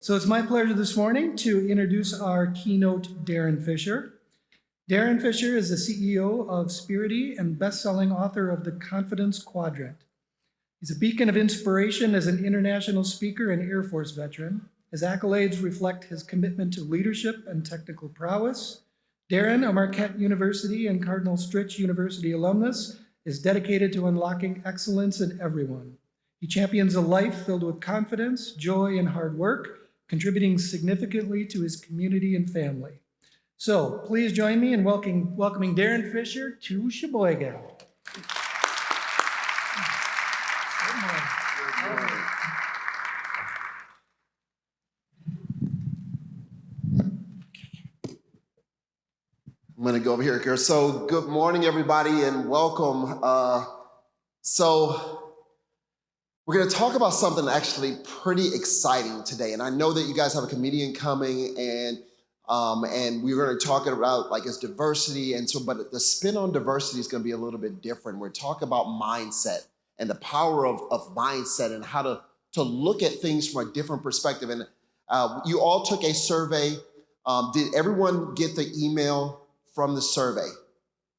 So it's my pleasure this morning to introduce our keynote, Darren Fisher. Darren Fisher is the CEO of Spearity and best-selling author of The Confidence Quadrant. He's a beacon of inspiration as an international speaker and Air Force veteran. His accolades reflect his commitment to leadership and technical prowess. Darren, a Marquette University and Cardinal Stritch University alumnus, is dedicated to unlocking excellence in everyone. He champions a life filled with confidence, joy, and hard work, contributing significantly to his community and family. So please join me in welcoming Darren Fisher to Sheboygan. I'm going to go over here. So good morning, everybody, and welcome. So we're going to talk about something actually pretty exciting today. And I know that you guys have a comedian coming, and we're going to talk about like its diversity. And so, but the spin on diversity is going to be a little bit different. We're talking about mindset and the power of mindset and how to look at things from a different perspective. And you all took a survey. Did everyone get the email from the survey?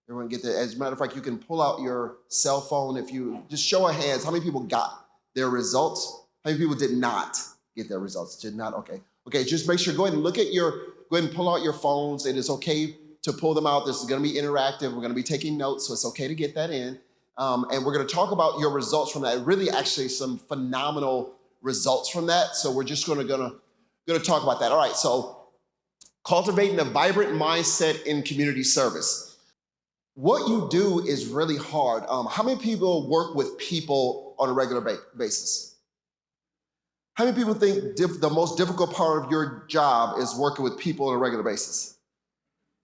Everyone get that? As a matter of fact, you can pull out your cell phone. If you just show of hands, how many people got their results? How many people did not get their results? Did not, okay. Okay, just make sure, go ahead and pull out your phones. It is okay to pull them out. This is gonna be interactive. We're gonna be taking notes, so it's okay to get that in. And we're gonna talk about your results from that. Really actually some phenomenal results from that. So we're just gonna talk about that. All right, so cultivating a vibrant mindset in community service. What you do is really hard. How many people work with people on a regular basis? How many people think the most difficult part of your job is working with people on a regular basis?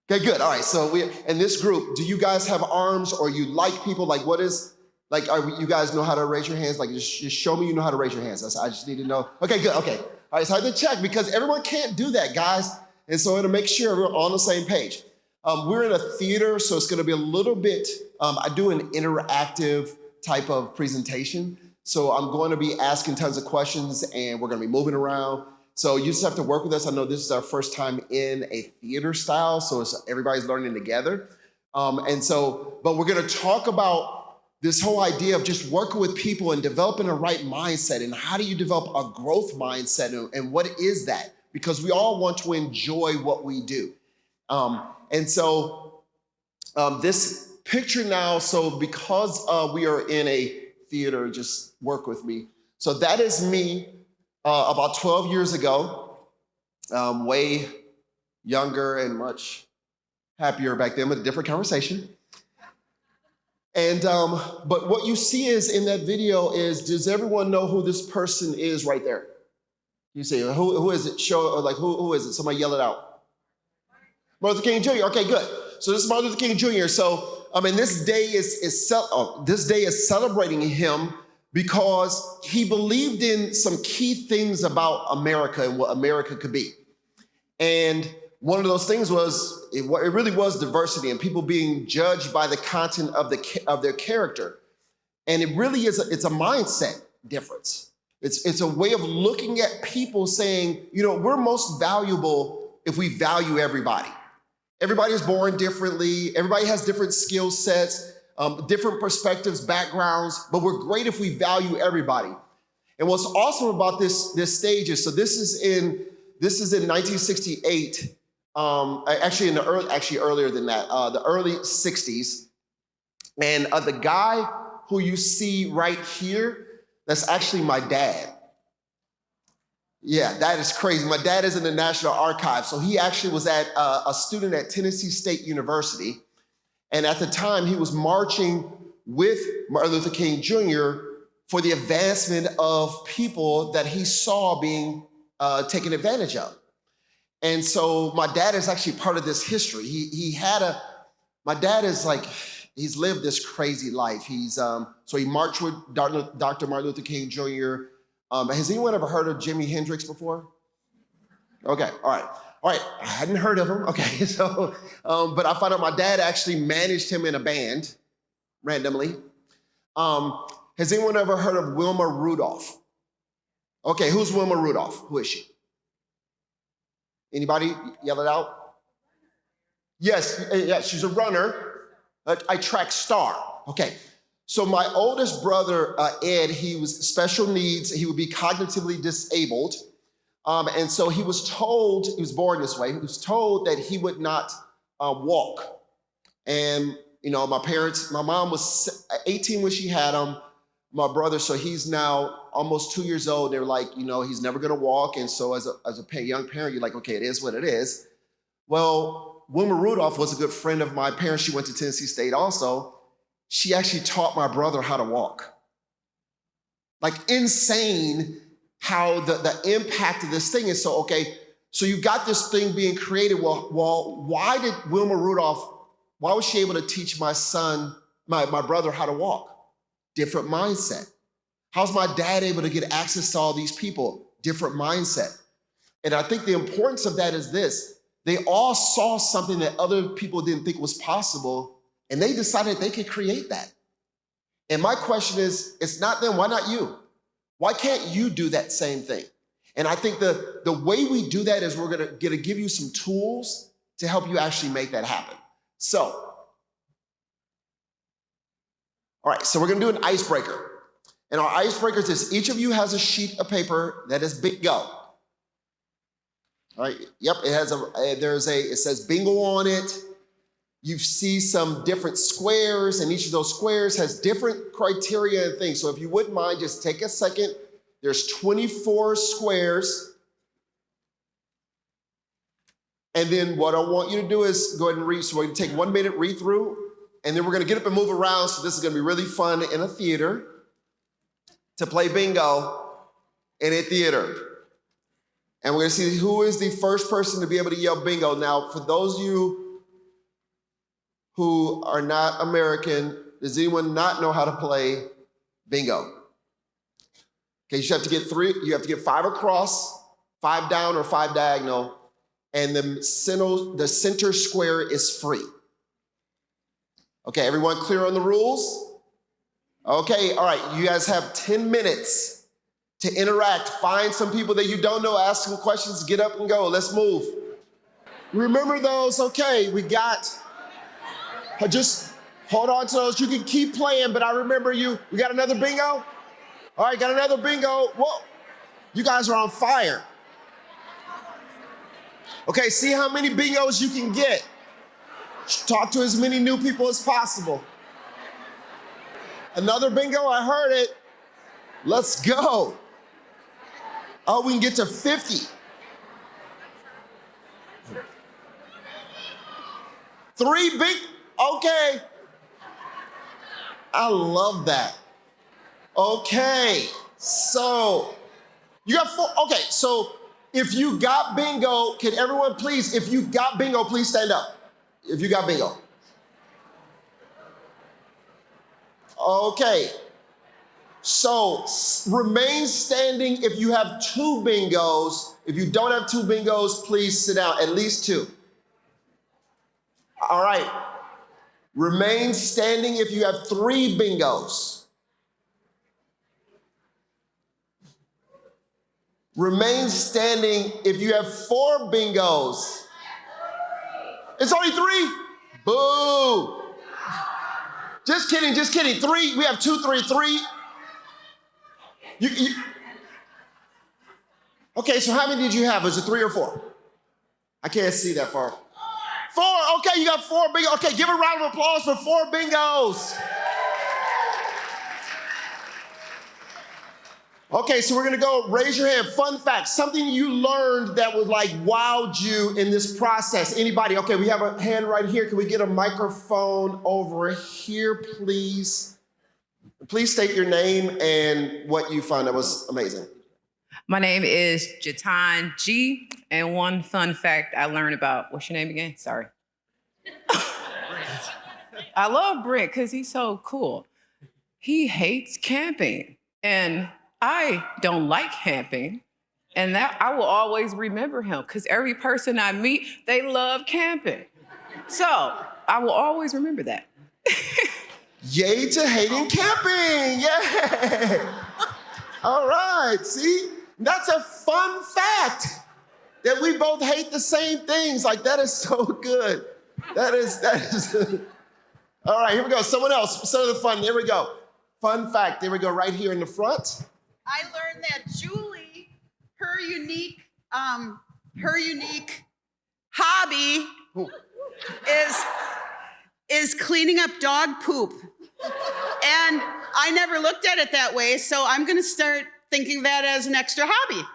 Okay, good. All right, so in this group, do you guys have arms or you like people? Like what is, like, you guys know how to raise your hands? Like just show me you know how to raise your hands. I just need to know. Okay, good, okay. All right, so I had to check because everyone can't do that, guys. And so to make sure we're on the same page. We're in a theater, so it's gonna be a little bit, I do an interactive type of presentation. So I'm going to be asking tons of questions and we're gonna be moving around. So you just have to work with us. I know this is our first time in a theater style, so everybody's learning together. But we're gonna talk about this whole idea of just working with people and developing a right mindset, and how do you develop a growth mindset, and what is that? Because we all want to enjoy what we do. This picture now, so because we are in a theater, just work with me. So that is me about 12 years ago, way younger and much happier back then with a different conversation. And, but what you see is in that video is, does everyone know who this person is right there? You say, who is it? Show, like, who is it? Somebody yell it out. Martin Luther King Jr., okay, good. So this is Martin Luther King Jr. So, this day is celebrating him because he believed in some key things about America and what America could be. And one of those things was, it really was diversity and people being judged by the content of their character. And it really is, it's a mindset difference. It's a way of looking at people saying, you know, we're most valuable if we value everybody. Everybody is born differently. Everybody has different skill sets, different perspectives, backgrounds, but we're great if we value everybody. And what's awesome about this stage is, so this is in 1968, actually earlier than that, the early 60s. And the guy who you see right here, that's actually my dad. Yeah, that is crazy. My dad is in the National Archives. So he actually was a student at Tennessee State University. And at the time he was marching with Martin Luther King Jr. for the advancement of people that he saw being taken advantage of. And so my dad is actually part of this history. My dad is like, he's lived this crazy life. So he marched with Dr. Martin Luther King Jr. Has anyone ever heard of Jimi Hendrix before? Okay, all right. I hadn't heard of him, okay. So, but I found out my dad actually managed him in a band, randomly. Has anyone ever heard of Wilma Rudolph? Okay, who's Wilma Rudolph? Who is she? Anybody yell it out? Yes, yeah, she's a runner, a track star. Okay, so my oldest brother, Ed, he was special needs. He would be cognitively disabled. And so he was told, he was born this way, he was told that he would not walk. And, you know, my mom was 18 when she had him, my brother, so he's now almost 2 years old. They're like, you know, he's never gonna walk. And so as a young parent, you're like, okay, it is what it is. Well, Wilma Rudolph was a good friend of my parents. She went to Tennessee State also. She actually taught my brother how to walk. Like insane how the impact of this thing is. So, okay, so you've got this thing being created. Well, why did Wilma Rudolph, why was she able to teach my son, my brother how to walk? Different mindset. How's my dad able to get access to all these people? Different mindset. And I think the importance of that is this. They all saw something that other people didn't think was possible, and they decided they could create that. And my question is, it's not them, why not you? Why can't you do that same thing? And I think the way we do that is we're gonna give you some tools to help you actually make that happen. So, all right, so we're gonna do an icebreaker. And our icebreakers is each of you has a sheet of paper that is bingo. All right, yep, it says bingo on it. You see some different squares, and each of those squares has different criteria and things. So if you wouldn't mind, just take a second. There's 24 squares. And then what I want you to do is go ahead and read. So we're gonna take 1 minute, read through, and then we're gonna get up and move around. So this is gonna be really fun in a theater to play bingo in a theater. And we're gonna see who is the first person to be able to yell bingo. Now, for those of you who are not American, does anyone not know how to play bingo? Okay, you have to get 3, you have to get 5 across, 5 down or 5 diagonal, and the center square is free. Okay, everyone clear on the rules? Okay, all right, you guys have 10 minutes to interact. Find some people that you don't know, ask some questions, get up and go. Let's move. Remember those, okay, we got, just hold on to those. You can keep playing, but I remember you. We got another bingo? All right, got another bingo. Whoa, you guys are on fire. Okay, see how many bingos you can get. Talk to as many new people as possible. Another bingo, I heard it. Let's go. Oh, we can get to 50. 3 big, okay. I love that. Okay, so you got 4, okay, so if you got bingo, can everyone please, if you got bingo, please stand up. If you got bingo. Okay. So remain standing if you have 2 bingos. If you don't have 2 bingos, please sit down, at least 2. All right. Remain standing if you have 3 bingos. Remain standing if you have 4 bingos. It's only 3? Boo. Just kidding, just kidding. 3, we have 2, 3, 3. Okay, so how many did you have? Was it 3 or 4? I can't see that far. 4, okay, you got 4 bingos. Okay, give a round of applause for 4 bingos. Okay, so we're gonna go, raise your hand. Fun fact, something you learned that was like wowed you in this process. Anybody? Okay, we have a hand right here. Can we get a microphone over here, please? Please state your name and what you found that was amazing. My name is Jatan G, and one fun fact I learned about, what's your name again? Sorry. I love Brent because he's so cool. He hates camping, and I don't like camping, and that I will always remember him because every person I meet, they love camping. So I will always remember that. Yay to hating camping, yeah. All right, see, that's a fun fact that we both hate the same things. Like, that is so good. That is. All right, here we go. Someone else, some of the fun. Here we go. Fun fact, there we go, right here in the front. I learned that Julie, her unique hobby is cleaning up dog poop. And I never looked at it that way, so I'm gonna start thinking that as an extra hobby.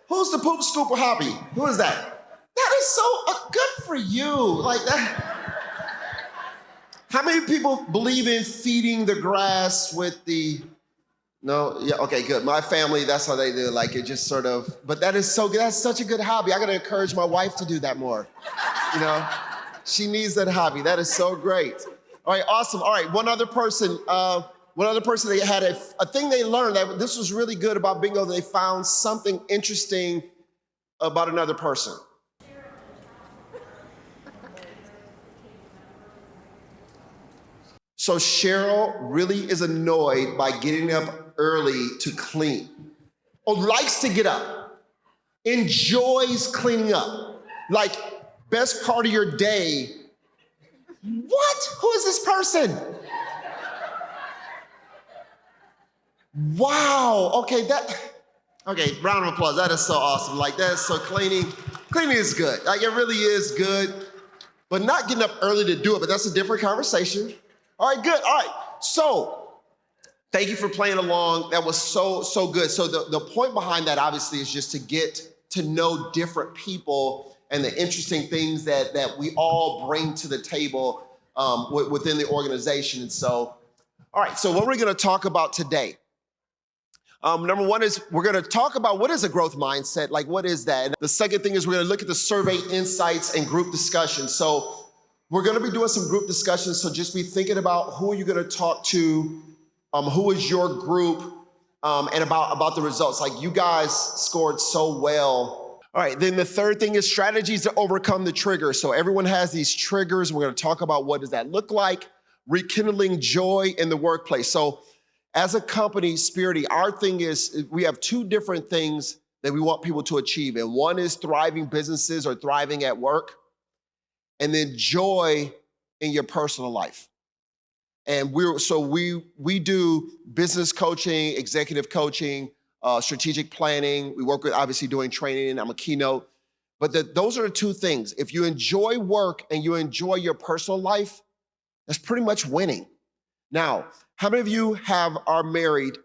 Who's the poop scooper hobby? Who is that? That is so good for you. Like that. How many people believe in feeding the grass with the, no? Yeah, okay, good. My family, that's how they do. Like, it just sort of, but that is so good. That's such a good hobby. I gotta encourage my wife to do that more. You know, she needs that hobby. That is so great. All right, awesome. All right, one other person, they had a thing they learned that this was really good about bingo. They found something interesting about another person. So Cheryl really is annoyed by getting up early to clean, or likes to get up, enjoys cleaning up, like best part of your day. What? Who is this person? Wow, okay, round of applause. That is so awesome. Like, that is so cleaning is good. Like, it really is good, but not getting up early to do it, but that's a different conversation. All right, good. All right. So thank you for playing along. That was so good. So the point behind that, obviously, is just to get to know different people and the interesting things that we all bring to the table within the organization. And so, all right, so what we're going to talk about today. Number one is we're going to talk about what is a growth mindset, like what is that? And the second thing is we're going to look at the survey insights and group discussion. So we're going to be doing some group discussions, so just be thinking about who are you going to talk to, who is your group, and about the results. Like, you guys scored so well. All right, then the third thing is strategies to overcome the triggers. So everyone has these triggers. We're going to talk about what does that look like, rekindling joy in the workplace. So as a company, Spearity, our thing is we have two different things that we want people to achieve. And one is thriving businesses or thriving at work, and then joy in your personal life. And we do business coaching, executive coaching, strategic planning. We work with, obviously, doing training. I'm a Keynote. But those are the two things. If you enjoy work and you enjoy your personal life, that's pretty much winning. Now, how many of you are married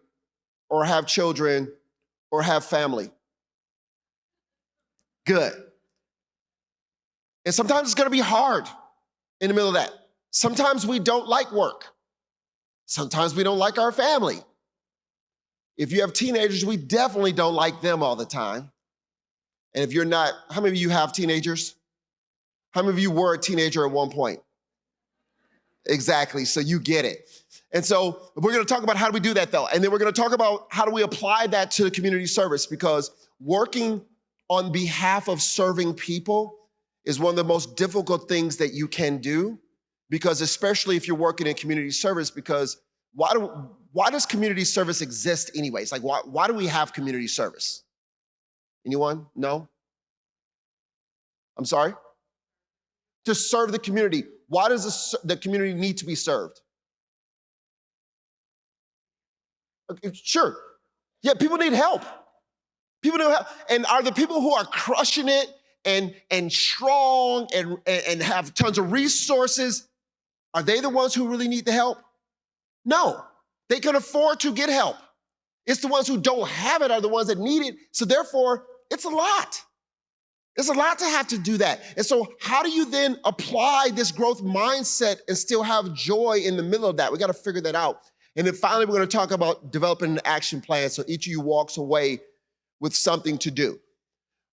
or have children or have family? Good. And sometimes it's going to be hard in the middle of that. Sometimes we don't like work. Sometimes we don't like our family. If you have teenagers, we definitely don't like them all the time. And if you're not, how many of you have teenagers? How many of you were a teenager at one point? Exactly, so you get it. And so we're going to talk about how do we do that, though. And then we're going to talk about how do we apply that to community service, because working on behalf of serving people is one of the most difficult things that you can do, because especially if you're working in community service, because why does community service exist anyways? Like, why do we have community service? Anyone? No? I'm sorry? To serve the community. Why does the community need to be served? Okay, sure. Yeah, people need help. People need help. And are the people who are crushing it and strong and have tons of resources, are they the ones who really need the help? No, they can afford to get help. It's the ones who don't have it are the ones that need it. So therefore, it's a lot. It's a lot to have to do that. And so how do you then apply this growth mindset and still have joy in the middle of that? We got to figure that out. And then finally, we're going to talk about developing an action plan so each of you walks away with something to do.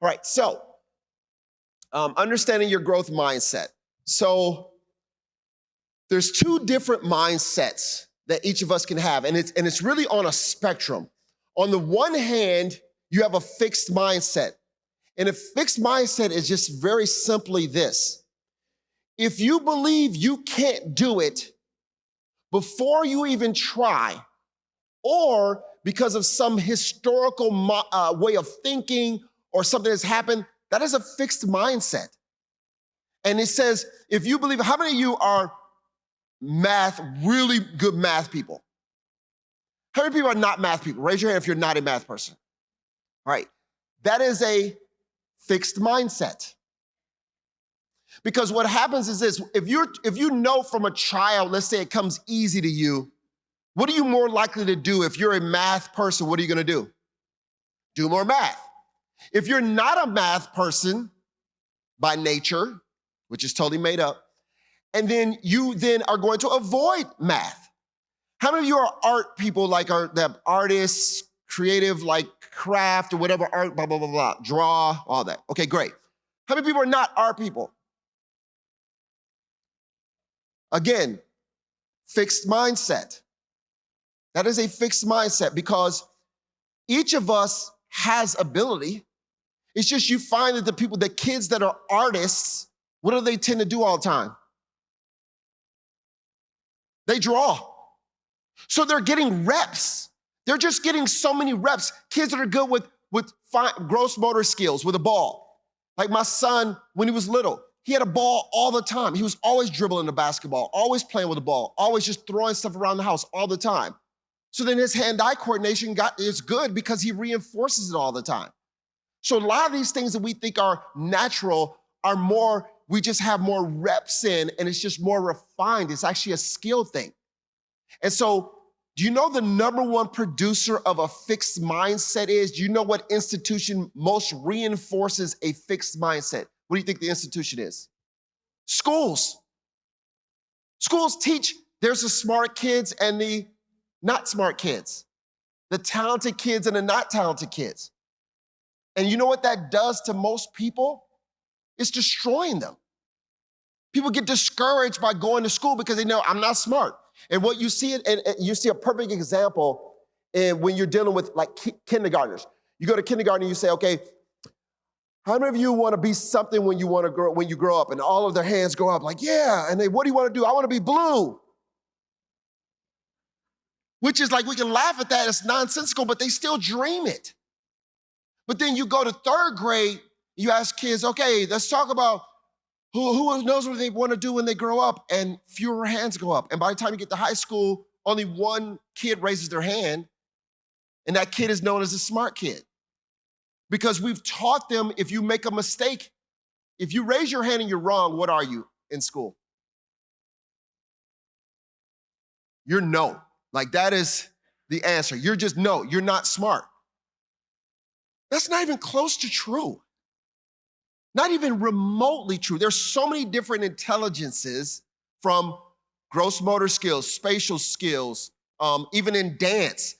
All right, so understanding your growth mindset. So there's two different mindsets that each of us can have, and it's really on a spectrum. On the one hand, you have a fixed mindset. And a fixed mindset is just very simply this. If you believe you can't do it before you even try, or because of some historical way of thinking or something has happened, that is a fixed mindset. And it says, if you believe, how many of you are really good math people? How many people are not math people? Raise your hand if you're not a math person. All right, that is a fixed mindset. Because what happens is this, if you know from a child, let's say it comes easy to you, what are you more likely to do? If you're a math person, what are you gonna do? Do more math. If you're not a math person by nature, which is totally made up, and then you then are going to avoid math. How many of you are art people, like the artists, creative, like craft or whatever, art, blah, blah, blah, blah, draw, all that? Okay, great. How many people are not art people? Again, fixed mindset. That is a fixed mindset because each of us has ability. It's just you find that the kids that are artists, what do they tend to do all the time? They draw. So they're getting reps. They're just getting so many reps. Kids that are good with fine, gross motor skills with a ball. Like my son, when he was little, he had a ball all the time. He was always dribbling the basketball, always playing with the ball, always just throwing stuff around the house all the time. So then his hand-eye coordination is good because he reinforces it all the time. So a lot of these things that we think are natural are more, we just have more reps in and it's just more refined. It's actually a skill thing. And so, do you know the number one producer of a fixed mindset is? Do you know what institution most reinforces a fixed mindset? What do you think the institution is? Schools. Schools teach there's the smart kids and the not smart kids, the talented kids and the not talented kids. And you know what that does to most people? It's destroying them. People get discouraged by going to school because they know I'm not smart. And what you see, and you see a perfect example when you're dealing with like kindergartners. You go to kindergarten and you say, okay, how many of you want to be something when you grow up? And all of their hands go up like, yeah. And they, what do you want to do? I want to be blue. Which is like, we can laugh at that, it's nonsensical, but they still dream it. But then you go to third grade, you ask kids, okay, let's talk about who knows what they want to do when they grow up, and fewer hands go up. And by the time you get to high school, only one kid raises their hand, and that kid is known as a smart kid. Because we've taught them if you make a mistake, if you raise your hand and you're wrong, what are you in school? You're no. Like that is the answer. You're just no, you're not smart. That's not even close to true. Not even remotely true. There's so many different intelligences from gross motor skills, spatial skills, even in dance,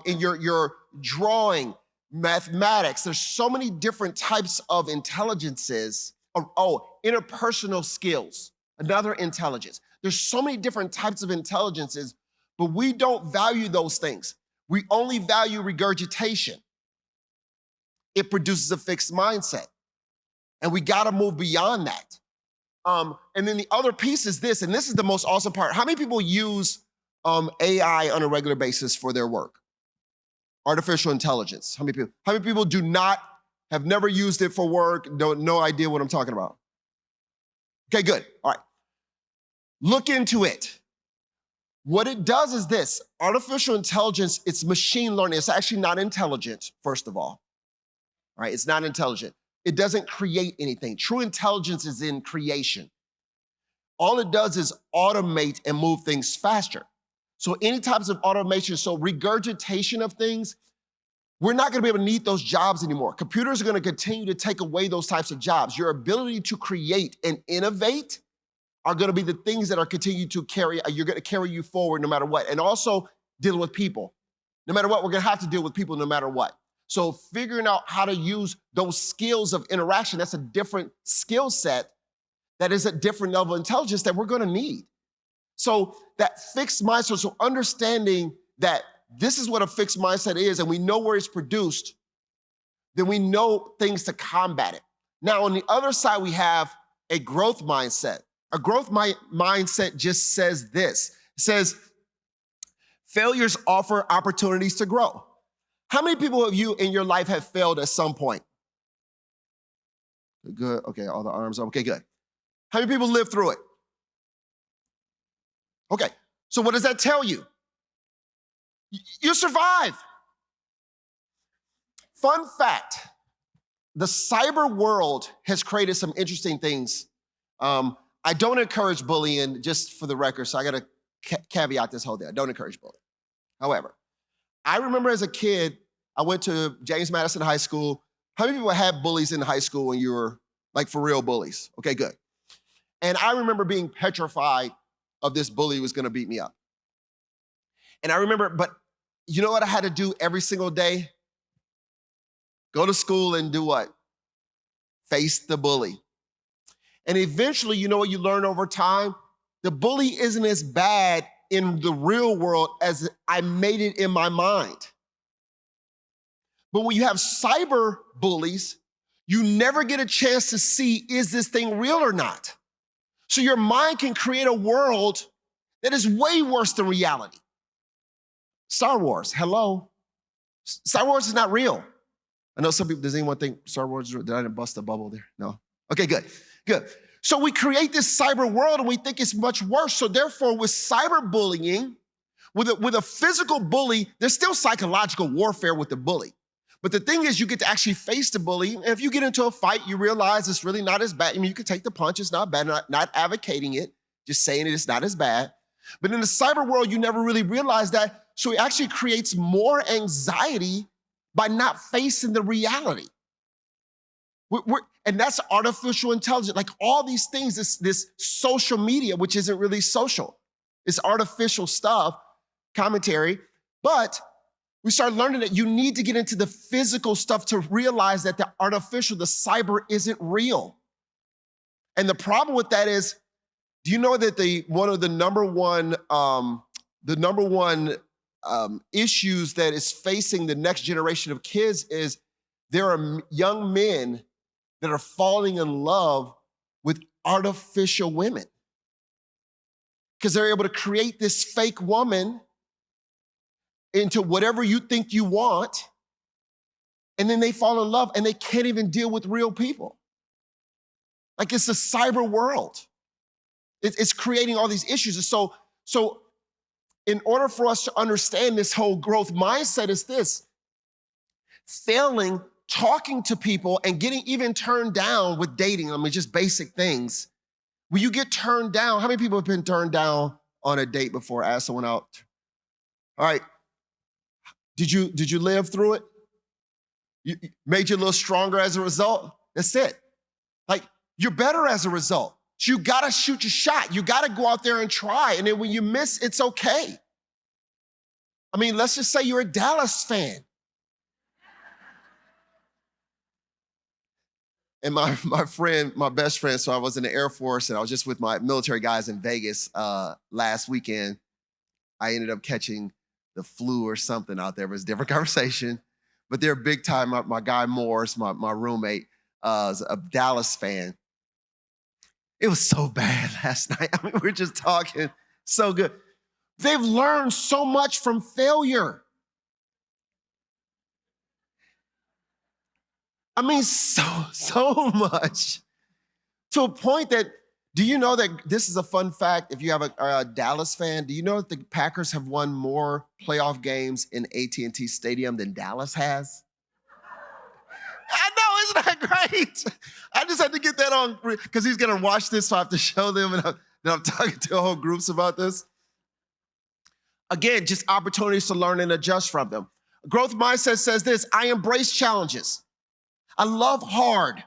in your drawing, mathematics. There's so many different types of intelligences. Interpersonal skills, another intelligence. There's so many different types of intelligences, but we don't value those things. We only value regurgitation. It produces a fixed mindset. And we gotta move beyond that. And then the other piece is this, and this is the most awesome part. How many people use AI on a regular basis for their work? Artificial intelligence. How many people have never used it for work, no idea what I'm talking about? Okay, good, all right. Look into it. What it does is this, artificial intelligence, it's machine learning. It's actually not intelligent, first of all right? It's not intelligent. It doesn't create anything. True intelligence is in creation. All it does is automate and move things faster. So any types of automation, so regurgitation of things, we're not gonna be able to need those jobs anymore. Computers are gonna continue to take away those types of jobs. Your ability to create and innovate are gonna be the things that are continue to you're gonna carry you forward no matter what. And also dealing with people. No matter what, we're gonna have to deal with people no matter what. So figuring out how to use those skills of interaction, that's a different skill set, that is a different level of intelligence that we're gonna need. So that fixed mindset, so understanding that this is what a fixed mindset is and we know where it's produced, then we know things to combat it. Now on the other side, we have a growth mindset. A growth mindset just says this. It says, failures offer opportunities to grow. How many people of you in your life have failed at some point? Good. Okay, all the arms are okay, good. How many people lived through it? Okay, so what does that tell you? You survive. Fun fact, the cyber world has created some interesting things. I don't encourage bullying, just for the record, so I gotta caveat this whole thing. I don't encourage bullying. However, I remember as a kid, I went to James Madison High School. How many people had bullies in high school when you were, like, for real bullies? Okay, good. And I remember being petrified of this bully who was gonna beat me up. And I remember, but you know what I had to do every single day? Go to school and do what? Face the bully. And eventually, you know what you learn over time? The bully isn't as bad in the real world as I made it in my mind. But when you have cyber bullies, you never get a chance to see, is this thing real or not? So your mind can create a world that is way worse than reality. Star Wars, hello. Star Wars is not real. I know some people, does anyone think Star Wars is real? Did I bust a bubble there? No? Okay, good, good. So we create this cyber world and we think it's much worse. So therefore, with cyberbullying, with a physical bully, there's still psychological warfare with the bully. But the thing is, you get to actually face the bully. And if you get into a fight, you realize it's really not as bad. I mean, you can take the punch, it's not bad, not advocating it, just saying it's not as bad. But in the cyber world, you never really realize that. So it actually creates more anxiety by not facing the reality. And that's artificial intelligence. Like all these things, this social media, which isn't really social. It's artificial stuff, commentary. But we start learning that you need to get into the physical stuff to realize that the artificial, the cyber isn't real. And the problem with that is, do you know that one of the number one issues that is facing the next generation of kids is there are young men that are falling in love with artificial women because they're able to create this fake woman into whatever you think you want, and then they fall in love and they can't even deal with real people. Like it's a cyber world. It's creating all these issues. And so in order for us to understand this whole growth mindset is this: failing, talking to people and getting even turned down with dating. I mean, just basic things. When you get turned down, how many people have been turned down on a date before? Ask someone out. All right. Did you live through it? You made you a little stronger as a result? That's it. Like, you're better as a result. So you gotta shoot your shot. You gotta go out there and try. And then when you miss, it's okay. I mean, let's just say you're a Dallas fan. And my best friend, so I was in the Air Force and I was just with my military guys in Vegas last weekend. I ended up catching the flu or something out there. It was a different conversation. But they're big time. My guy Morris, my roommate, is a Dallas fan. It was so bad last night. I mean, we were just talking so good. They've learned so much from failure. I mean, so much. To a point that, do you know that, this is a fun fact, if you have a Dallas fan, do you know that the Packers have won more playoff games in AT&T Stadium than Dallas has? I know, isn't that great? I just had to get that on, because he's gonna watch this, so I have to show them, and I'm talking to whole groups about this. Again, just opportunities to learn and adjust from them. Growth mindset says this: I embrace challenges. I love hard.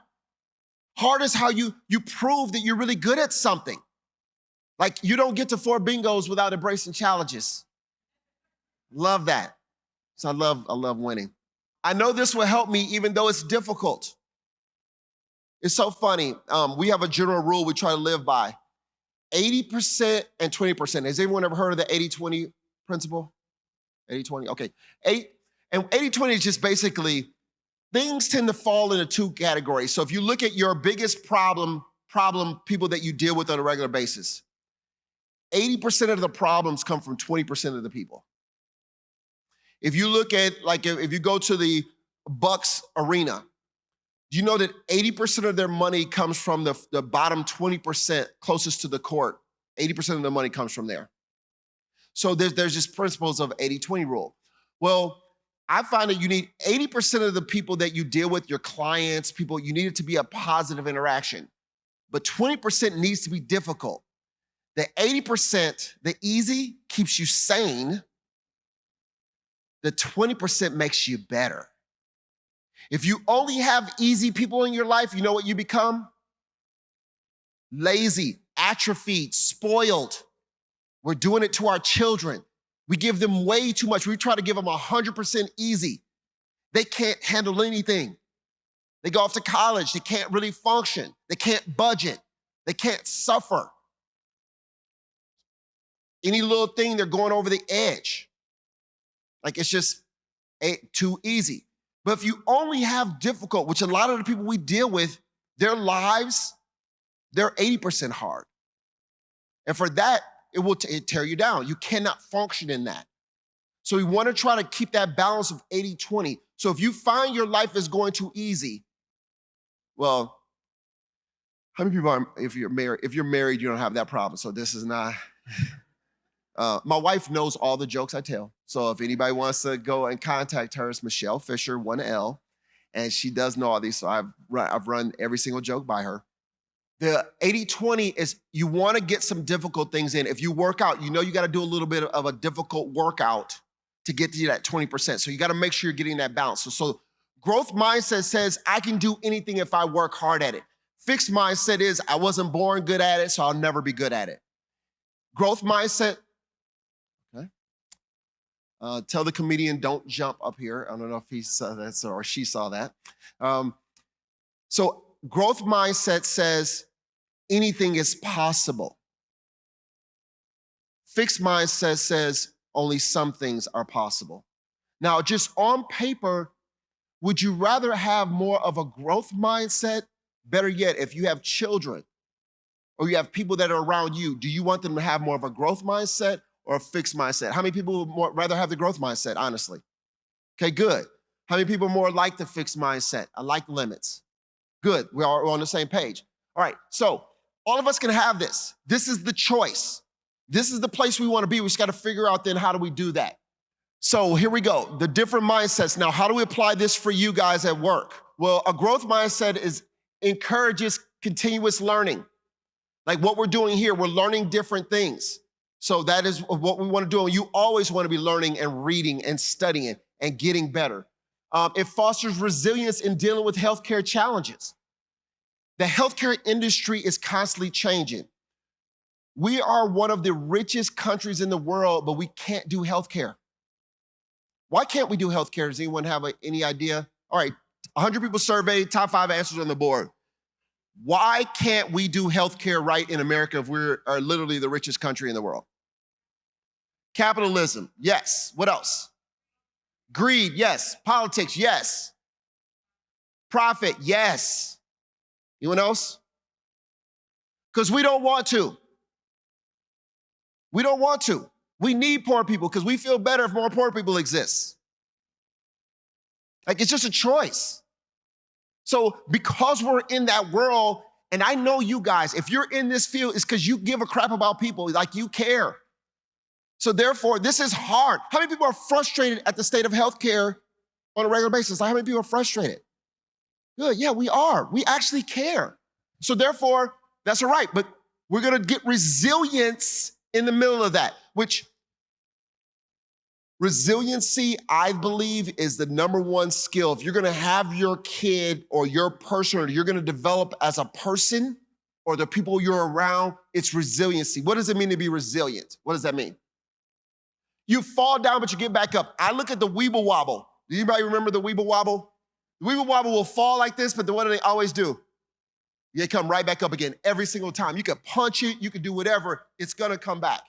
Hard is how you prove that you're really good at something. Like, you don't get to 4 bingos without embracing challenges. Love that. So I love winning. I know this will help me even though it's difficult. It's so funny. We have a general rule we try to live by. 80% and 20%. Has anyone ever heard of the 80-20 principle? 80-20, okay. 80-20 is just basically, things tend to fall into 2 categories. So if you look at your biggest problem people that you deal with on a regular basis, 80% of the problems come from 20% of the people. If you look at, like, if you go to the Bucks arena, Do you know that 80% of their money comes from the bottom 20% closest to the court? 80% of the money comes from there. So there's just principles of 80-20 rule. Well, I find that you need 80% of the people that you deal with, your clients, people, you need it to be a positive interaction. But 20% needs to be difficult. The 80%, the easy, keeps you sane. The 20% makes you better. If you only have easy people in your life, you know what you become? Lazy, atrophied, spoiled. We're doing it to our children. We give them way too much. We try to give them 100% easy. They can't handle anything. They go off to college. They can't really function. They can't budget. They can't suffer. Any little thing, they're going over the edge. Like it's just too easy. But if you only have difficult, which a lot of the people we deal with, their lives, they're 80% hard. And for that, it will tear you down. You cannot function in that. So we want to try to keep that balance of 80-20. So if you find your life is going too easy, well, how many people are, if you're married, you don't have that problem. So this is not, my wife knows all the jokes I tell. So if anybody wants to go and contact her, it's Michelle Fisher, 1L, and she does know all these. So I've run every single joke by her. The 80-20 is you want to get some difficult things in. If you work out, you know you got to do a little bit of a difficult workout to get to that 20%. So you got to make sure you're getting that balance. So growth mindset says, I can do anything if I work hard at it. Fixed mindset is, I wasn't born good at it, so I'll never be good at it. Growth mindset, okay. Tell the comedian, don't jump up here. I don't know if he saw that or she saw that. So growth mindset says anything is possible. Fixed mindset says only some things are possible. Now, just on paper, would you rather have more of a growth mindset? Better yet, if you have children or you have people that are around you, do you want them to have more of a growth mindset or a fixed mindset? How many people would rather have the growth mindset, honestly? Okay, good. How many people more like the fixed mindset? I like limits. Good, we're on the same page. All right, so all of us can have this. This is the choice. This is the place we want to be. We just got to figure out then how do we do that? So here we go, the different mindsets. Now, how do we apply this for you guys at work? Well, a growth mindset encourages continuous learning. Like what we're doing here, we're learning different things. So that is what we want to do. You always want to be learning and reading and studying and getting better. It fosters resilience in dealing with healthcare challenges. The healthcare industry is constantly changing. We are one of the richest countries in the world, but we can't do healthcare. Why can't we do healthcare? Does anyone have any idea? All right, 100 people surveyed, top 5 answers on the board. Why can't we do healthcare right in America if we are literally the richest country in the world? Capitalism, yes. What else? Greed, yes. Politics, yes. Profit, yes. Anyone else? Because we don't want to. We don't want to. We need poor people because we feel better if more poor people exist. Like it's just a choice. So because we're in that world, and I know you guys, if you're in this field, it's because you give a crap about people, like you care. So therefore, this is hard. How many people are frustrated at the state of healthcare on a regular basis? Like, how many people are frustrated? Good, yeah, we are. We actually care. So therefore, that's all right. But we're gonna get resilience in the middle of that, which resiliency, I believe, is the #1 skill. If you're gonna have your kid or your person, or you're gonna develop as a person or the people you're around, it's resiliency. What does it mean to be resilient? What does that mean? You fall down, but you get back up. I look at the Weeble Wobble. Do anybody remember the Weeble Wobble? The Weeble Wobble will fall like this, but then what do they always do? They come right back up again every single time. You can punch it, you can do whatever, it's gonna come back.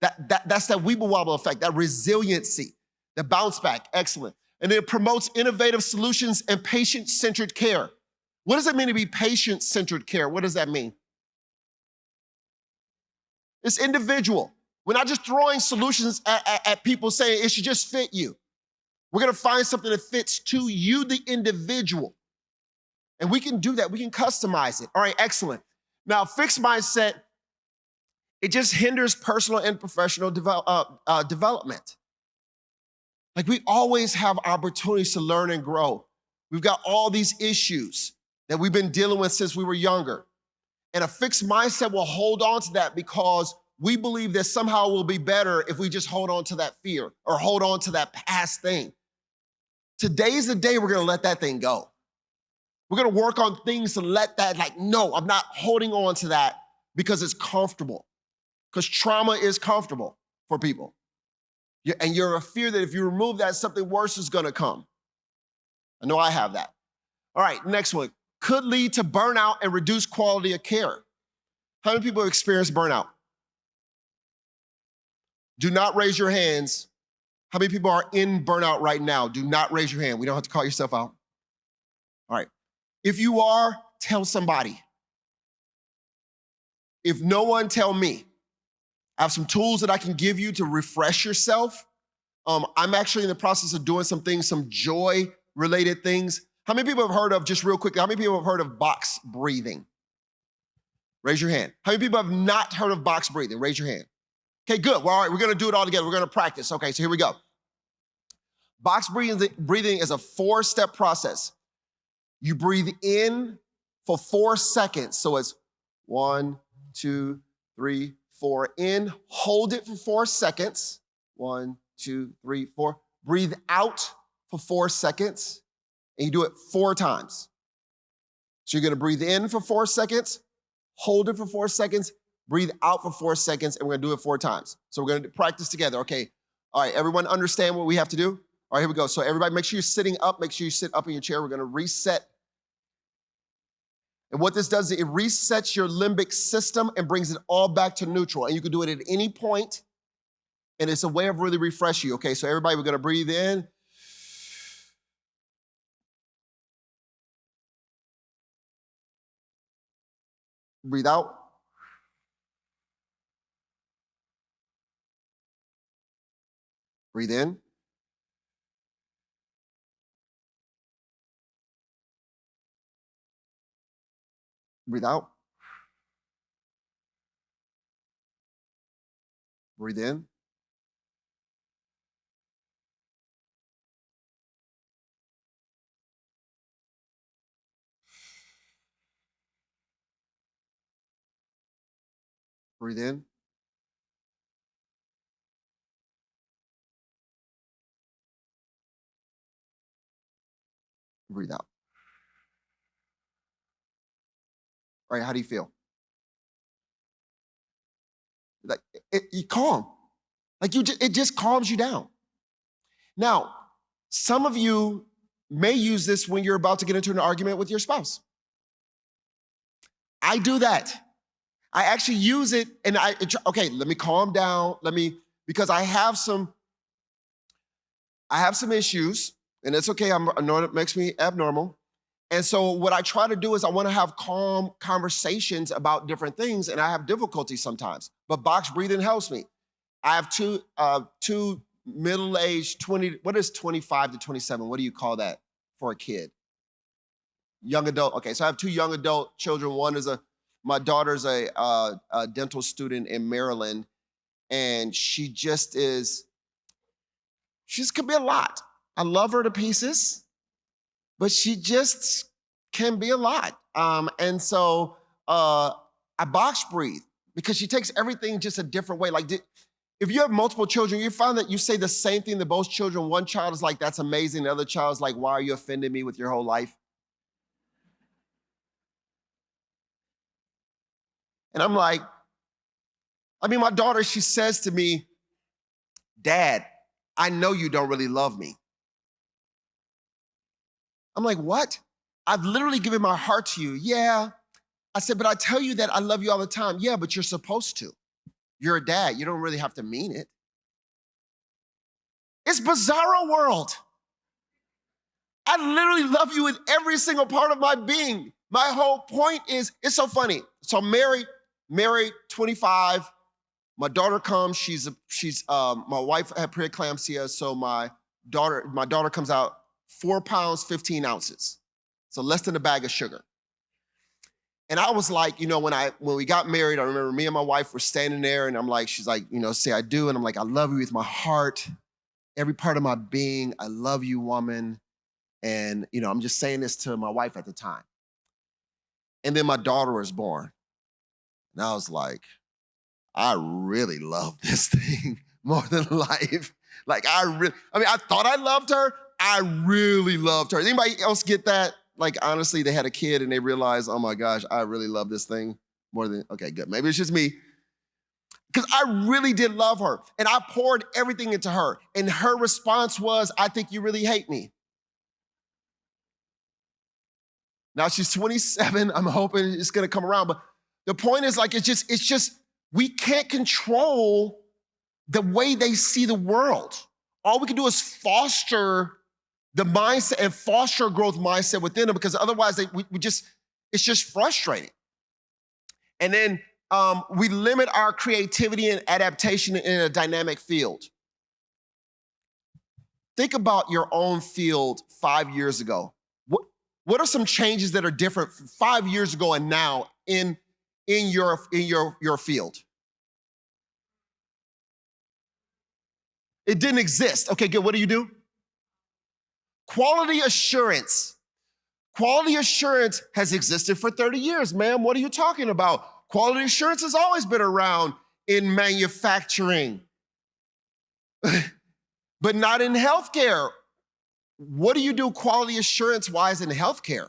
That's that Weeble Wobble effect, that resiliency, the bounce back, excellent. And it promotes innovative solutions and patient-centered care. What does it mean to be patient-centered care? What does that mean? It's individual. We're not just throwing solutions at people saying it should just fit you. We're gonna find something that fits to you, the individual. And we can do that. We can customize it. All right, excellent. Now, fixed mindset, it just hinders personal and professional development. Like we always have opportunities to learn and grow. We've got all these issues that we've been dealing with since we were younger. And a fixed mindset will hold on to that because we believe that somehow we'll be better if we just hold on to that fear or hold on to that past thing. Today's the day we're gonna let that thing go. We're gonna work on things to let that, like, no, I'm not holding on to that because it's comfortable. Because trauma is comfortable for people. And you're a fear that if you remove that, something worse is gonna come. I know I have that. All right, next one. Could lead to burnout and reduce quality of care. How many people have experienced burnout? Do not raise your hands. How many people are in burnout right now? Do not raise your hand. We don't have to call yourself out. All right. If you are, tell somebody. If no one, tell me. I have some tools that I can give you to refresh yourself. I'm actually in the process of doing some things, some joy-related things. How many people have heard of, just real quickly, how many people have heard of box breathing? Raise your hand. How many people have not heard of box breathing? Raise your hand. Okay, good. Well, all right, we're gonna do it all together. We're gonna practice. Okay, so here we go. Box breathing is a 4-step process. You breathe in for 4 seconds. So it's 1, 2, 3, 4. In, hold it for 4 seconds. 1, 2, 3, 4. Breathe out for 4 seconds. And you do it 4 times. So you're gonna breathe in for 4 seconds, hold it for 4 seconds, breathe out for 4 seconds, and we're gonna do it 4 times. So we're gonna practice together, okay? All right, everyone understand what we have to do? All right, here we go. So everybody, make sure you're sitting up, make sure you sit up in your chair. We're gonna reset. And what this does is it resets your limbic system and brings it all back to neutral. And you can do it at any point, and it's a way of really refreshing you, okay? So everybody, we're gonna breathe in. Breathe out. Breathe in. Breathe out. Breathe in. Breathe in. Breathe out. All right, how do you feel? Like you calm. Like it just calms you down. Now, some of you may use this when you're about to get into an argument with your spouse. I do that. I actually use it and okay, let me calm down. Because I have some issues, and it's okay, I know it makes me abnormal. And so what I try to do is I want to have calm conversations about different things, and I have difficulty sometimes. But box breathing helps me. I have two middle-aged 20, what is 25 to 27? What do you call that for a kid? Young adult. Okay, so I have 2 young adult children. One is my daughter's a dental student in Maryland, and she just can be a lot. I love her to pieces, but she just can be a lot. And so I box breathe because she takes everything just a different way. Like if you have multiple children, you find that you say the same thing to both children. One child is like, that's amazing. The other child is like, why are you offending me with your whole life? And I'm like, my daughter, she says to me, Dad, I know you don't really love me. I'm like, what? I've literally given my heart to you. Yeah. I said, but I tell you that I love you all the time. Yeah, but you're supposed to. You're a dad. You don't really have to mean it. It's bizarro world. I literally love you with every single part of my being. My whole point is, it's so funny. So I'm married, 25. My daughter comes, my wife had preeclampsia, so my daughter comes out 4 pounds, 15 ounces. So less than a bag of sugar. And I was like, when we got married, I remember me and my wife were standing there and I'm like, she's like, say I do. And I'm like, I love you with my heart, every part of my being. I love you, woman. And, I'm just saying this to my wife at the time. And then my daughter was born. And I was like, I really love this thing more than life. Like I thought I loved her. I really loved her. Anybody else get that? Like, honestly, they had a kid and they realized, oh my gosh, I really love this thing more than, okay, good. Maybe it's just me. Because I really did love her. And I poured everything into her. And her response was, I think you really hate me. Now she's 27. I'm hoping it's going to come around. But the point is, like, it's just, we can't control the way they see the world. All we can do is foster the mindset and foster a growth mindset within them, because otherwise it's just frustrating. And then we limit our creativity and adaptation in a dynamic field. Think about your own field 5 years ago. What are some changes that are different 5 years ago and now in your field? It didn't exist. Okay, good. What do? Quality assurance. Quality assurance has existed for 30 years, ma'am. What are you talking about? Quality assurance has always been around in manufacturing, but not in healthcare. What do you do quality assurance-wise in healthcare?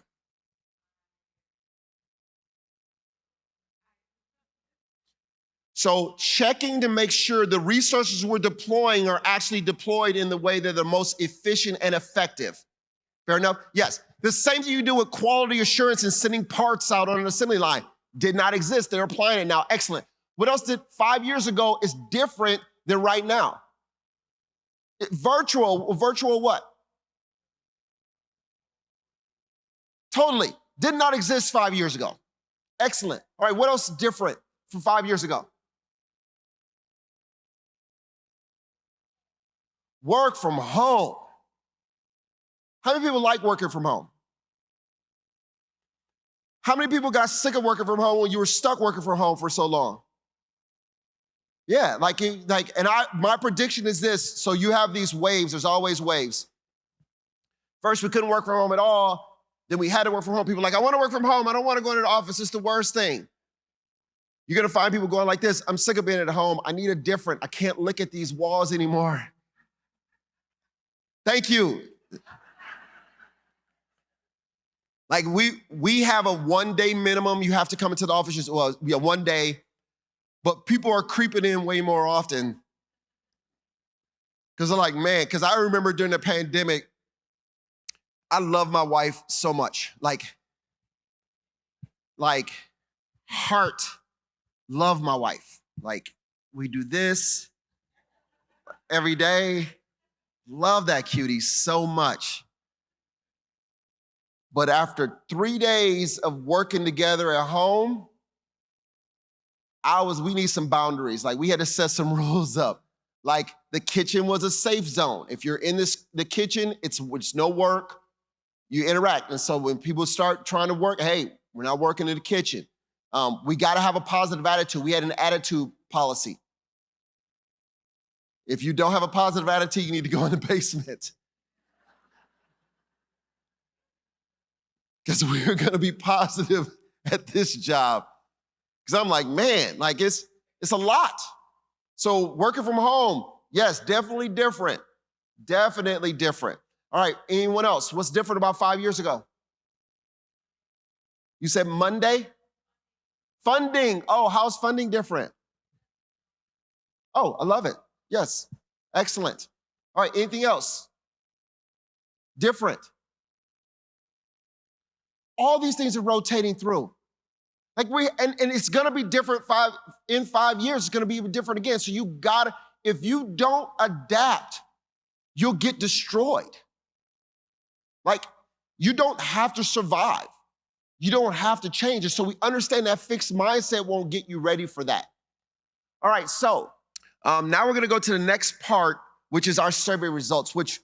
So checking to make sure the resources we're deploying are actually deployed in the way that they're most efficient and effective. Fair enough? Yes. The same thing you do with quality assurance and sending parts out on an assembly line did not exist. They're applying it now. Excellent. What else did 5 years ago is different than right now? Virtual what? Totally. Did not exist 5 years ago. Excellent. All right, what else is different from 5 years ago? Work from home. How many people like working from home? How many people got sick of working from home when you were stuck working from home for so long? Yeah, my prediction is this. So you have these waves, there's always waves. First, we couldn't work from home at all. Then we had to work from home. People were like, I want to work from home. I don't want to go into the office. It's the worst thing. You're going to find people going like this. I'm sick of being at home. I need a different. I can't look at these walls anymore. Thank you. Like we have a 1 day minimum. You have to come into the office. Well, yeah, 1 day. But people are creeping in way more often. Because they're like, man, because I remember during the pandemic, I love my wife so much. Like heart, love my wife. Like we do this every day. Love that cutie so much. But after 3 days of working together at home, we need some boundaries. Like we had to set some rules up. Like the kitchen was a safe zone. If you're in the kitchen, it's no work. You interact. And so when people start trying to work, hey, we're not working in the kitchen. We got to have a positive attitude. We had an attitude policy. If you don't have a positive attitude, you need to go in the basement. Because we're going to be positive at this job. Because I'm like, man, like it's a lot. So working from home, yes, definitely different. Definitely different. All right, anyone else? What's different about 5 years ago? You said Monday? Funding. Oh, how's funding different? Oh, I love it. Yes, excellent. All right, anything else? Different. All these things are rotating through. Like and it's gonna be different in 5 years, it's gonna be even different again. So if you don't adapt, you'll get destroyed. Like, you don't have to survive. You don't have to change it. So we understand that fixed mindset won't get you ready for that. All right, so now we're gonna go to the next part, which is our survey results, which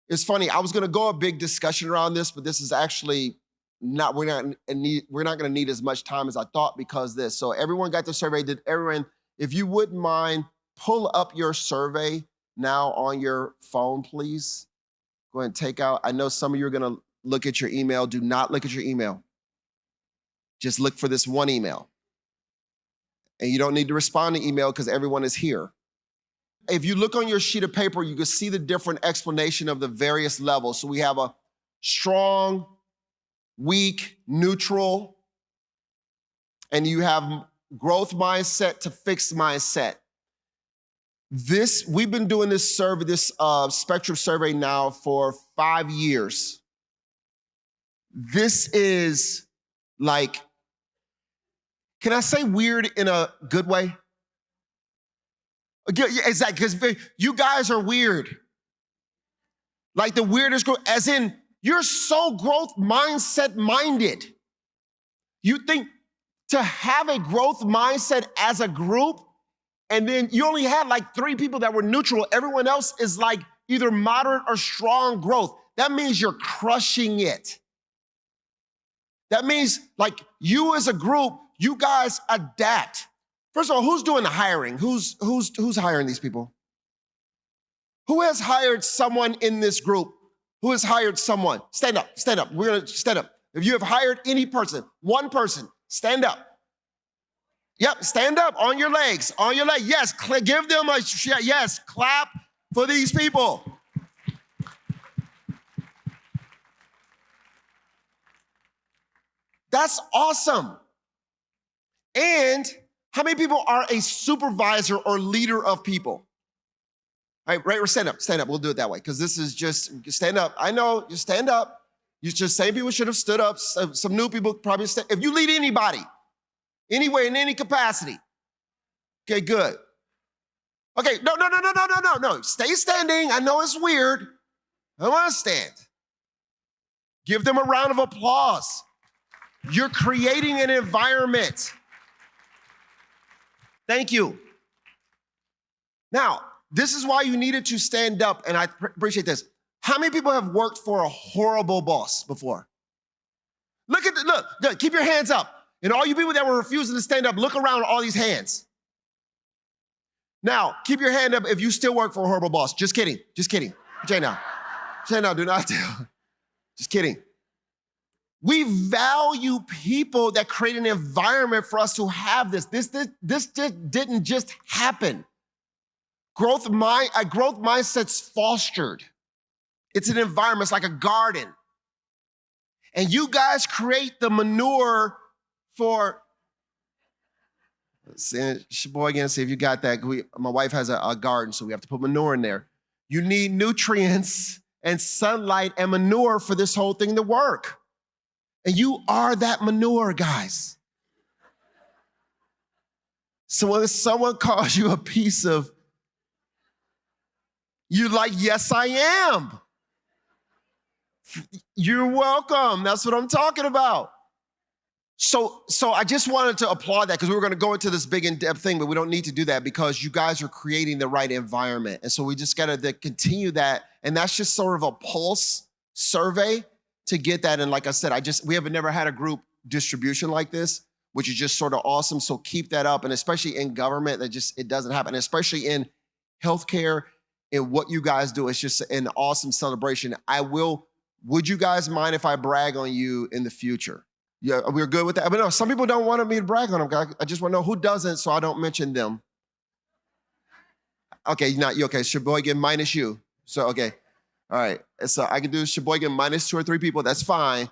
is funny. I was gonna go a big discussion around this, but this is actually we're not going to need as much time as I thought because this. So everyone got the survey. Did everyone, if you wouldn't mind, pull up your survey now on your phone, please. Go ahead and take out. I know some of you are going to look at your email. Do not look at your email. Just look for this one email. And you don't need to respond to email because everyone is here. If you look on your sheet of paper, you can see the different explanation of the various levels. So we have a strong, weak, neutral, and you have growth mindset to fixed mindset. We've been doing this survey, this spectrum survey now for 5 years. This is like, can I say weird in a good way? Exactly, because you guys are weird. Like the weirdest group, as in you're so growth mindset minded. You think to have a growth mindset as a group, and then you only had like 3 people that were neutral. Everyone else is like either moderate or strong growth. That means you're crushing it. That means like you as a group, you guys adapt. First of all, who's doing the hiring? Who's hiring these people? Who has hired someone in this group? Who has hired someone? Stand up, stand up. We're gonna stand up. If you have hired any person, one person, stand up. Yep, stand up on your legs, on your leg. Yes, give them a, yes, clap for these people. That's awesome. And how many people are a supervisor or leader of people? All right, stand up, stand up. We'll do it that way because this is just, stand up. I know, just stand up. You just, same people should have stood up. Some new people probably, if you lead anybody, anywhere, in any capacity. Okay, good. Okay, no. Stay standing. I know it's weird. I want to stand. Give them a round of applause. You're creating an environment. Thank you. Now, this is why you needed to stand up, and I appreciate this. How many people have worked for a horrible boss before? Look, keep your hands up. And all you people that were refusing to stand up, look around at all these hands. Now, keep your hand up if you still work for a horrible boss. Just kidding, just kidding. Jay now, do not tell. Just kidding. We value people that create an environment for us to have this. This didn't just happen. Growth mindset's fostered. It's an environment, it's like a garden. And you guys create the manure for, Sheboygan, see if you got that. My wife has a garden, so we have to put manure in there. You need nutrients and sunlight and manure for this whole thing to work. And you are that manure, guys. So when someone calls you a piece of, you're like, yes, I am. You're welcome. That's what I'm talking about. So I just wanted to applaud that because we were going to go into this big in-depth thing, but we don't need to do that because you guys are creating the right environment. And so we just got to continue that. And that's just sort of a pulse survey to get that. And like I said, we have never had a group distribution like this, which is just sort of awesome. So keep that up. And especially in government, it doesn't happen. And especially in healthcare and what you guys do, it's just an awesome celebration. Would you guys mind if I brag on you in the future? Yeah, we're good with that. But no, some people don't want me to brag on them. I just want to know who doesn't, so I don't mention them. Okay, you okay. Sheboygan minus you. So, okay. All right. So I can do Sheboygan minus 2 or 3 people. That's fine.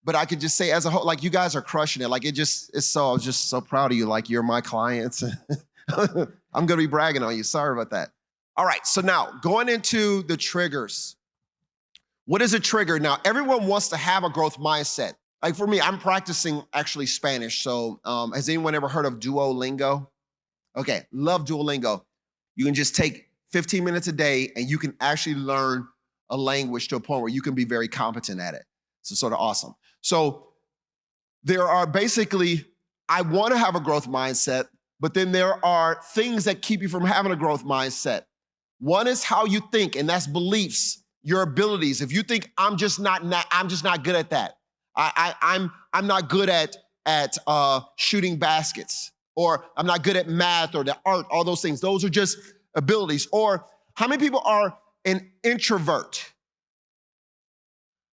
But I could just say as a whole, like you guys are crushing it. Like I was just so proud of you. Like you're my clients. I'm going to be bragging on you. Sorry about that. All right. So now going into the triggers. What is a trigger? Now, everyone wants to have a growth mindset. Like for me, I'm practicing actually Spanish. So has anyone ever heard of Duolingo? Okay, love Duolingo. You can just take 15 minutes a day and you can actually learn a language to a point where you can be very competent at it. So sort of awesome. So there are basically, I want to have a growth mindset, but then there are things that keep you from having a growth mindset. One is how you think, and that's beliefs, your abilities. If you think I'm just not good at that, I'm not good at shooting baskets, or I'm not good at math or the art, all those things. Those are just abilities. Or how many people are an introvert?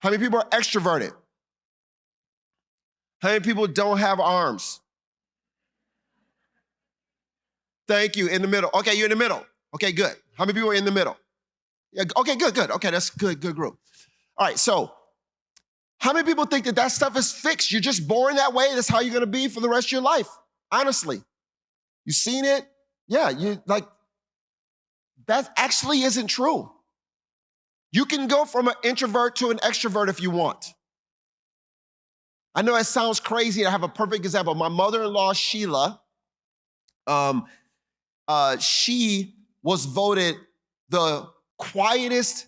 How many people are extroverted? How many people don't have arms? Thank you, in the middle. Okay, you're in the middle. Okay, good. How many people are in the middle? Yeah, okay, good. Okay, that's good group. All right, so how many people think that stuff is fixed? You're just born that way. That's how you're gonna be for the rest of your life. Honestly, you seen it? Yeah, that actually isn't true. You can go from an introvert to an extrovert if you want. I know it sounds crazy. I have a perfect example. My mother-in-law, Sheila, she was voted the quietest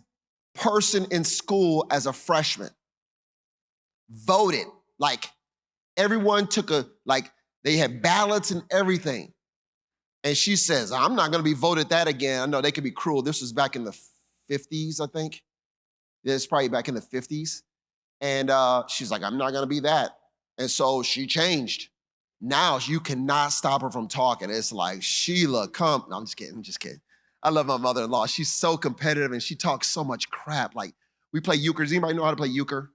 person in school as a freshman. Voted. Like, everyone they had ballots and everything. And she says, I'm not gonna be voted that again. I know they could be cruel. This was back in the 50s, I think. It's probably back in the 50s. And she's like, I'm not gonna be that. And so she changed. Now you cannot stop her from talking. It's like, Sheila, come. No, I'm just kidding. I love my mother-in-law. She's so competitive and she talks so much crap. Like, we play euchre. Does anybody know how to play euchre?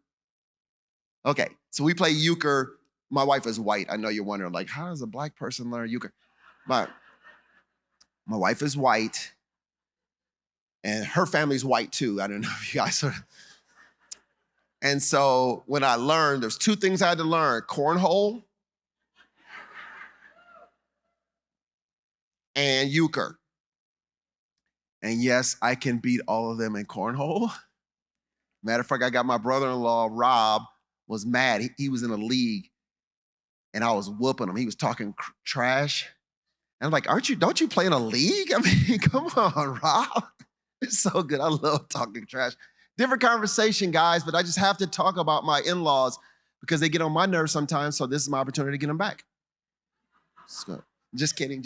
Okay, so we play euchre. My wife is white. I know you're wondering, like, how does a black person learn euchre? My wife is white, and her family's white too. I don't know if you guys are. And so when I learned, there's two things I had to learn: cornhole and euchre. And yes, I can beat all of them in cornhole. Matter of fact, I got my brother-in-law, Rob, was mad. He was in a league, and I was whooping him. He was talking trash. And I'm like, don't you play in a league? I mean, come on, Rob. It's so good. I love talking trash. Different conversation, guys, but I just have to talk about my in-laws because they get on my nerves sometimes, so this is my opportunity to get them back. So, just kidding.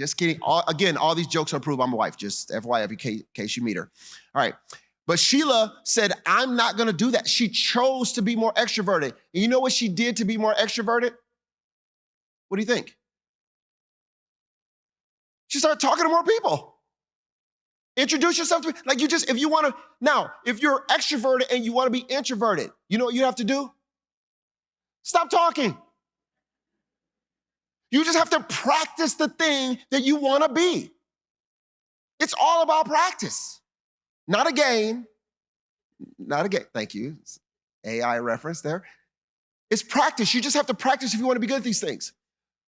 Again, all these jokes are proof I'm a wife, just FYI, in case you meet her. All right. But Sheila said, I'm not gonna do that. She chose to be more extroverted. And you know what she did to be more extroverted? What do you think? She started talking to more people. Introduce yourself to me. Like, if you're extroverted and you wanna be introverted, you know what you have to do? Stop talking. You just have to practice the thing that you wanna be. It's all about practice. Not a game. Thank you. AI reference there. It's practice. You just have to practice if you want to be good at these things.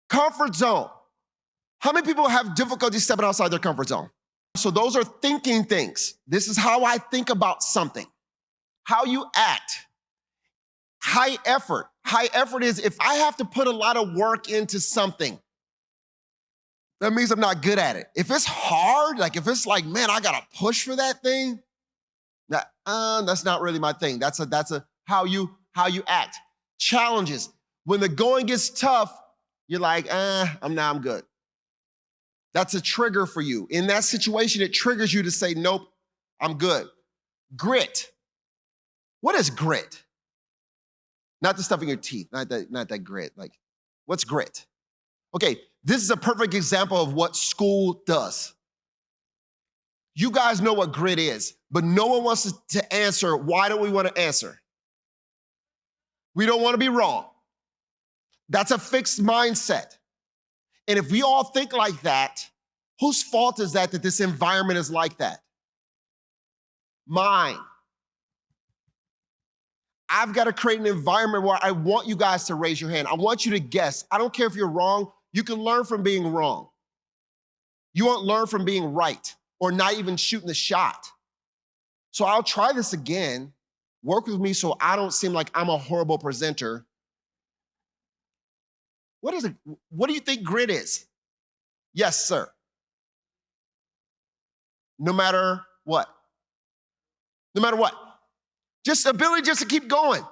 Comfort zone. How many people have difficulty stepping outside their comfort zone? So those are thinking things. This is how I think about something. How you act. High effort. High effort is if I have to put a lot of work into something, that means I'm not good at it. If it's hard, like if it's like, man, I gotta push for that thing, that's not really my thing. That's how you act. Challenges. When the going gets tough, you're like, I'm good. That's a trigger for you. In that situation, it triggers you to say, nope, I'm good. Grit. What is grit? Not the stuff in your teeth, not that grit. Like, what's grit? Okay, this is a perfect example of what school does. You guys know what grit is, but no one wants to answer. Why don't we want to answer? We don't want to be wrong. That's a fixed mindset. And if we all think like that, whose fault is that this environment is like that? Mine. I've got to create an environment where I want you guys to raise your hand. I want you to guess. I don't care if you're wrong. You can learn from being wrong. You won't learn from being right or not even shooting the shot. So I'll try this again. Work with me so I don't seem like I'm a horrible presenter. What is it? What do you think grit is? Yes, sir. No matter what. No matter what. Just ability just to keep going.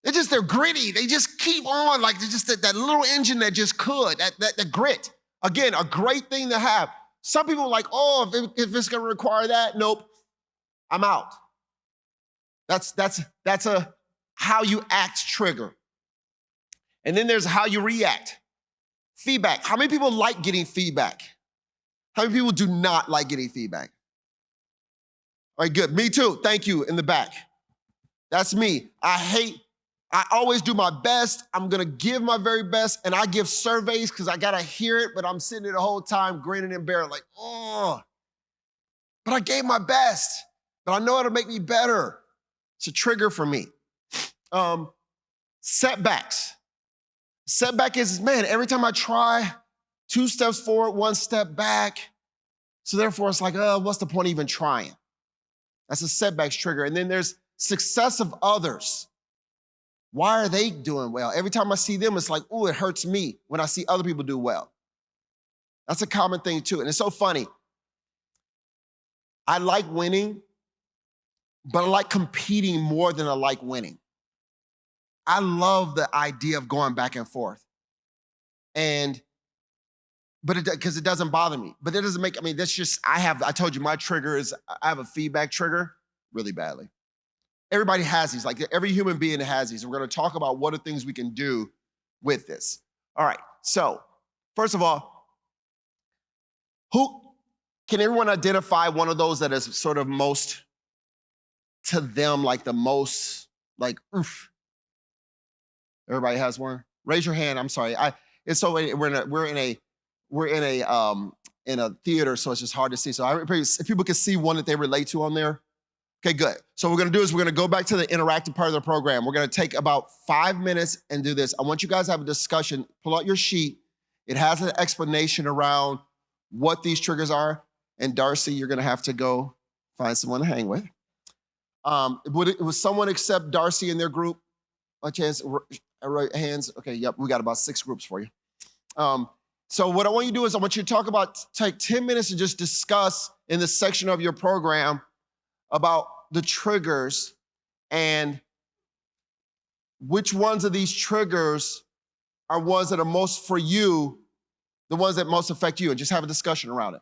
They're gritty. They just keep on like they're just that little engine that just could, that grit. Again, a great thing to have. Some people are like, oh, if it's gonna require that, nope, I'm out. That's a how you act trigger. And then there's how you react. Feedback. How many people like getting feedback? How many people do not like getting feedback? All right, good. Me too. Thank you in the back. That's me. I always do my best. I'm going to give my very best. And I give surveys because I got to hear it, but I'm sitting there the whole time grinning and bearing like, oh, but I gave my best. But I know it'll make me better. It's a trigger for me. Setbacks. Setback is, man, every time I try, 2 steps forward, 1 step back. So therefore, it's like, what's the point of even trying? That's a setbacks trigger. And then there's success of others. Why are they doing well? Every time I see them, it's like, ooh, it hurts me when I see other people do well. That's a common thing too. And it's so funny. I like winning, but I like competing more than I like winning. I love the idea of going back and forth. Because it doesn't bother me. But it doesn't make, that's just, I told you my trigger is, I have a feedback trigger really badly. Everybody has these, like every human being has these. We're gonna talk about what are things we can do with this. All right, so first of all, can everyone identify one of those that is sort of most to them, like the most, like, oof? Everybody has one? Raise your hand, I'm sorry. We're in a theater, so it's just hard to see. So if people can see one that they relate to on there, okay, good. So what we're gonna do is we're gonna go back to the interactive part of the program. We're gonna take about 5 minutes and do this. I want you guys to have a discussion. Pull out your sheet. It has an explanation around what these triggers are. And Darcy, you're gonna have to go find someone to hang with. Would someone accept Darcy in their group? By chance, hands. Okay, yep, we got about 6 groups for you. So what I want you to do is I want you to take 10 minutes to just discuss in this section of your program about the triggers and which ones of these triggers are ones that are most for you, the ones that most affect you, and just have a discussion around it.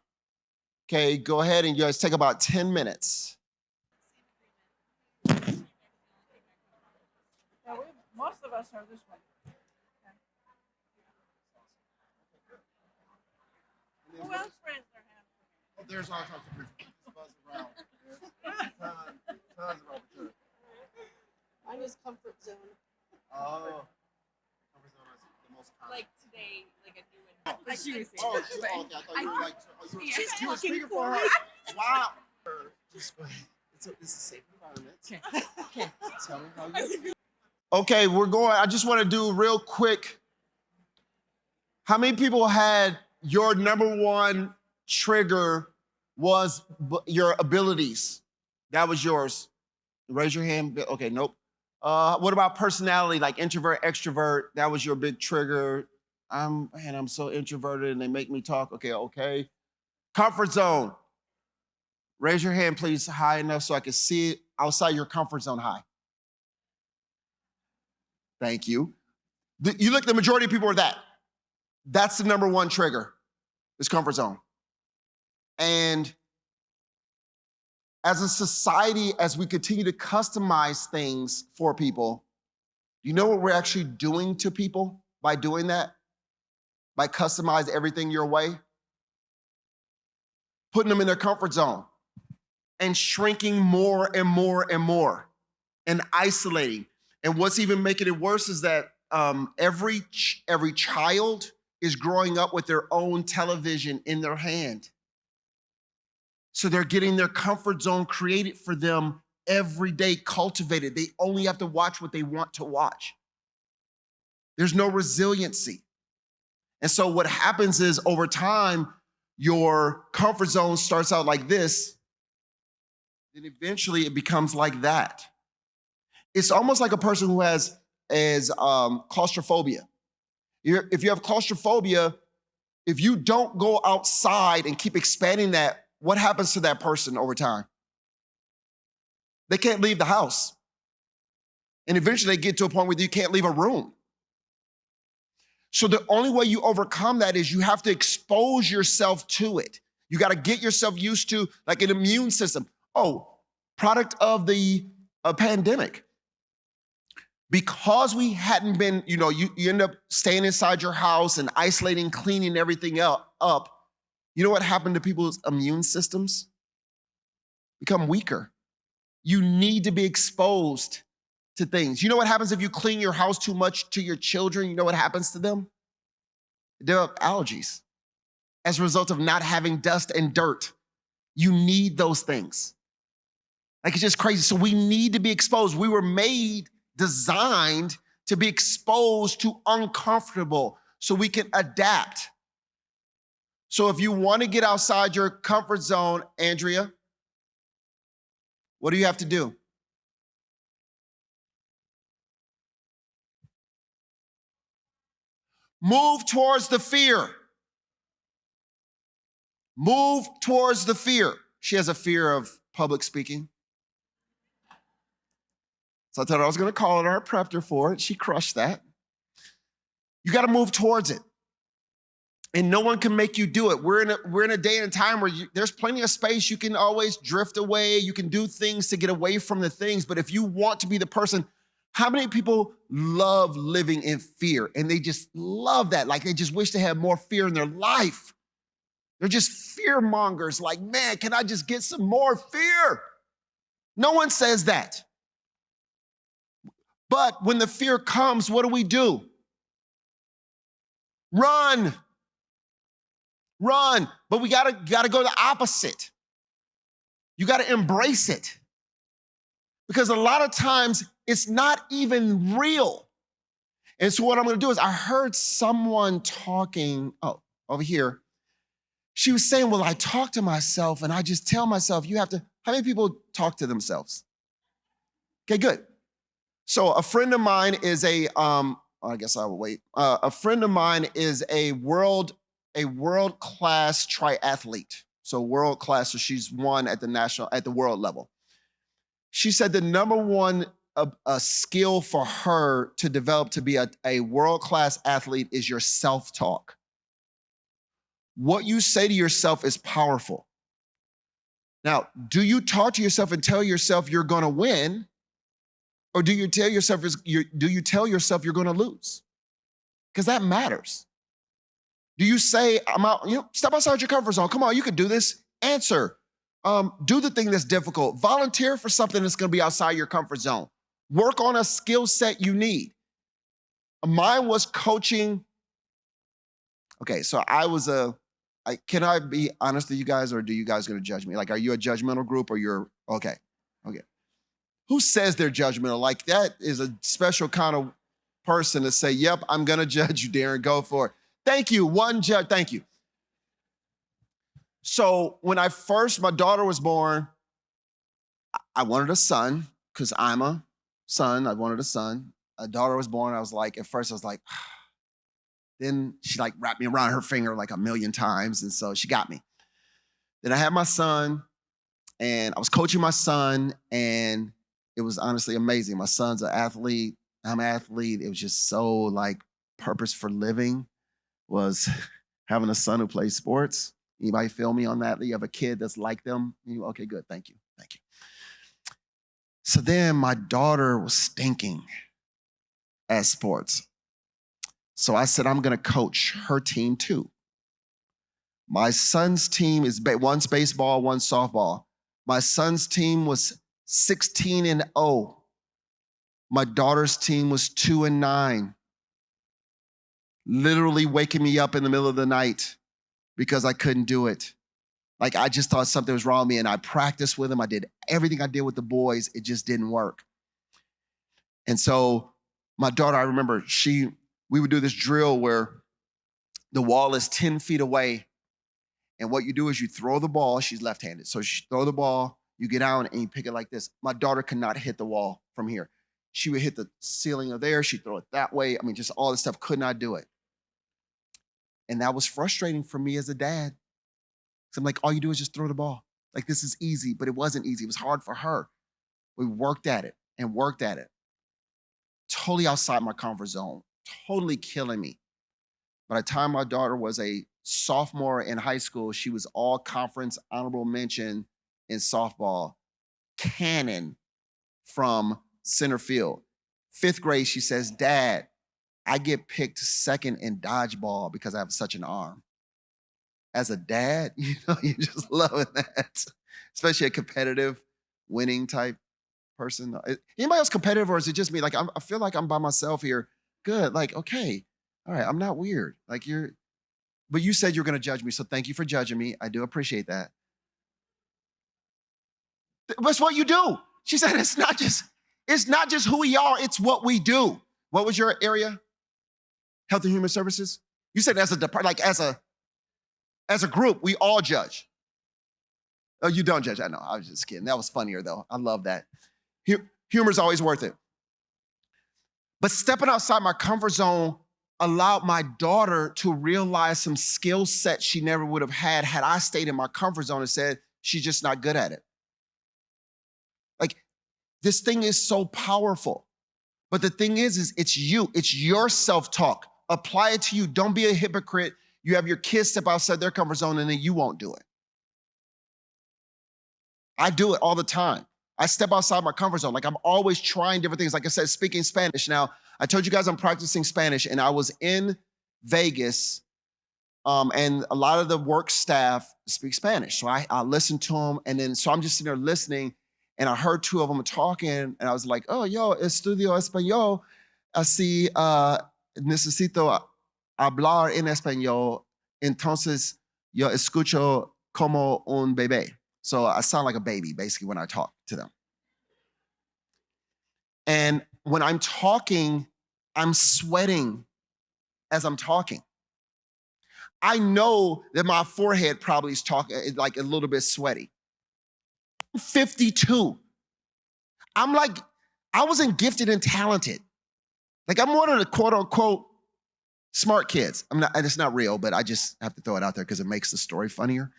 Okay, go ahead and you guys take about 10 minutes. Most of us are this one. Who else raised their hand? Oh, there's all types of people. Buzz around. Tons of opportunity. Mine is comfort zone. Oh. Comfort zone is the most common. Like today, like a new one. Oh, okay. I thought you were like, you were speaking for her. Wow. Just go ahead. It's a safe environment. Okay. Tell me how you feel. Okay, I just want to do real quick. How many people had your number one trigger was your abilities? That was yours. Raise your hand. Okay, nope. What about personality, like introvert, extrovert? That was your big trigger. I'm so introverted and they make me talk. Okay. Comfort zone. Raise your hand, please, high enough so I can see it outside your comfort zone high. Thank you. You look, the majority of people are that. That's the number one trigger, is comfort zone. And as a society, as we continue to customize things for people, you know what we're actually doing to people by doing that? By customizing everything your way? Putting them in their comfort zone and shrinking more and more and more and isolating. And what's even making it worse is that every child is growing up with their own television in their hand. So they're getting their comfort zone created for them every day, cultivated. They only have to watch what they want to watch. There's no resiliency. And so what happens is over time, your comfort zone starts out like this, then eventually it becomes like that. It's almost like a person who has claustrophobia. If you have claustrophobia, if you don't go outside and keep expanding that, what happens to that person over time? They can't leave the house. And eventually they get to a point where you can't leave a room. So the only way you overcome that is you have to expose yourself to it. You got to get yourself used to like an immune system. Oh, product of the pandemic. Because we hadn't been, you end up staying inside your house and isolating, cleaning everything up. You know what happened to people's immune systems? Become weaker. You need to be exposed to things. You know what happens if you clean your house too much to your children? You know what happens to them? They develop allergies as a result of not having dust and dirt. You need those things. Like, it's just crazy. So we need to be exposed. We were designed to be exposed to uncomfortable so we can adapt. So if you want to get outside your comfort zone, Andrea, what do you have to do? Move towards the fear. Move towards the fear. She has a fear of public speaking. So I told her I was going to call her. I prepped her for it. She crushed that. You got to move towards it. And no one can make you do it. We're in a day and time where there's plenty of space. You can always drift away. You can do things to get away from the things. But if you want to be the person, how many people love living in fear? And they just love that. Like, they just wish they had more fear in their life. They're just fear mongers. Like, man, can I just get some more fear? No one says that. But when the fear comes, what do? Run. Run. But we gotta go the opposite. You gotta embrace it. Because a lot of times it's not even real. And so what I'm gonna do is, I heard someone talking, over here. She was saying, well, I talk to myself and I just tell myself, how many people talk to themselves? Okay, good. So a friend of mine is a friend of mine is a world-class triathlete. So world-class, so she's won at the world level. She said the number one skill for her to develop to be a world-class athlete is your self-talk. What you say to yourself is powerful. Now, do you talk to yourself and tell yourself you're gonna win? Or do you tell yourself you're going to lose? Because that matters. Do you say, I'm out, step outside your comfort zone. Come on, you can do this. Answer. Do the thing that's difficult. Volunteer for something that's going to be outside your comfort zone. Work on a skill set you need. Mine was coaching. Okay, so can I be honest with you guys, or are you guys going to judge me? Like, are you a judgmental group, or you're, okay. Who says they're judgmental? Like, that is a special kind of person to say, yep, I'm going to judge you, Darren, go for it. Thank you, one judge, thank you. So when my daughter was born, I wanted a son, because I'm a son, I wanted a son. A daughter was born, at first I was like, then she wrapped me around her finger like a million times, and so she got me. Then I had my son, and I was coaching my son, and it was honestly amazing. My son's an athlete. I'm an athlete. It was just so purpose for living was having a son who plays sports. Anybody feel me on that? You have a kid that's like them? Okay, good. Thank you. So then my daughter was stinking at sports. So I said, I'm going to coach her team too. My son's team is one's baseball, one's softball. My son's team was 16-0. My daughter's team was 2-9. Literally waking me up in the middle of the night because I couldn't do it. I just thought something was wrong with me, and I practiced with them. I did everything I did with the boys. It just didn't work. And so my daughter, I remember, we would do this drill where the wall is 10 feet away. And what you do is you throw the ball. She's left-handed. So you throw the ball, you get out, and you pick it like this. My daughter could not hit the wall from here. She would hit the ceiling of there. She'd throw it that way. I mean, just all this stuff, could not do it. And that was frustrating for me as a dad. So I'm like, all you do is just throw the ball. This is easy, but it wasn't easy. It was hard for her. We worked at it and worked at it. Totally outside my comfort zone, totally killing me. By the time my daughter was a sophomore in high school, she was all conference honorable mention in softball, cannon from center field. 5th grade, she says, Dad, I get picked second in dodgeball because I have such an arm. As a dad, you're just loving that, especially a competitive, winning type person. Anybody else competitive, or is it just me? Like, I feel like I'm by myself here. Good, like, okay, all right, I'm not weird. Like but you said you're gonna judge me, so thank you for judging me. I do appreciate that. That's what you do. She said, it's not just who we are, it's what we do. What was your area? Health and Human Services? You said as a department, like as a group, we all judge. Oh, you don't judge. I know, I was just kidding. That was funnier though. I love that. Humor's always worth it. But stepping outside my comfort zone allowed my daughter to realize some skill sets she never would have had I stayed in my comfort zone and said, she's just not good at it. Like, this thing is so powerful. But the thing is it's you. It's your self-talk. Apply it to you. Don't be a hypocrite. You have your kids step outside their comfort zone and then you won't do it. I do it all the time. I step outside my comfort zone. Like, I'm always trying different things. Like I said, speaking Spanish. Now, I told you guys I'm practicing Spanish, and I was in Vegas, and a lot of the work staff speak Spanish. So I listened to them, and then so I'm just sitting there listening, and I heard 2 of them talking, and I was like, oh, yo, estudio español, así necesito hablar en español, entonces yo escucho como un bebé. So I sound like a baby, basically, when I talk to them. And when I'm talking, I'm sweating as I'm talking. I know that my forehead probably is like a little bit sweaty. I'm 52. I'm like, I wasn't gifted and talented. Like, I'm one of the quote unquote smart kids. I'm not, and it's not real, but I just have to throw it out there because it makes the story funnier.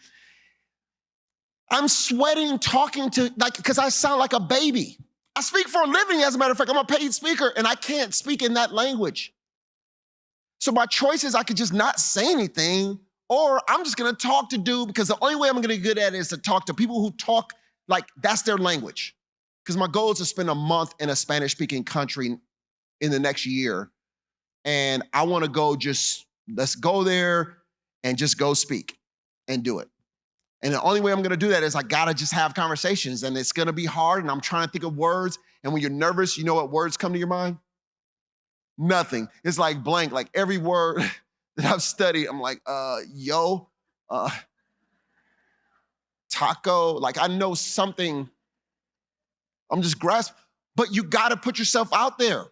I'm sweating talking to, like, because I sound like a baby. I speak for a living, as a matter of fact. I'm a paid speaker, and I can't speak in that language. So my choice is I could just not say anything, or I'm just gonna talk to dude, because the only way I'm gonna get good at it is to talk to people who talk like that's their language. Because my goal is to spend a month in a Spanish-speaking country in the next year, and I wanna go let's go there and just go speak and do it. And the only way I'm gonna do that is I gotta just have conversations, and it's gonna be hard, and I'm trying to think of words, and when you're nervous, you know what words come to your mind? Nothing. It's like blank, like every word that I've studied, I'm like, taco, like I know something, I'm just grasping, but you gotta put yourself out there.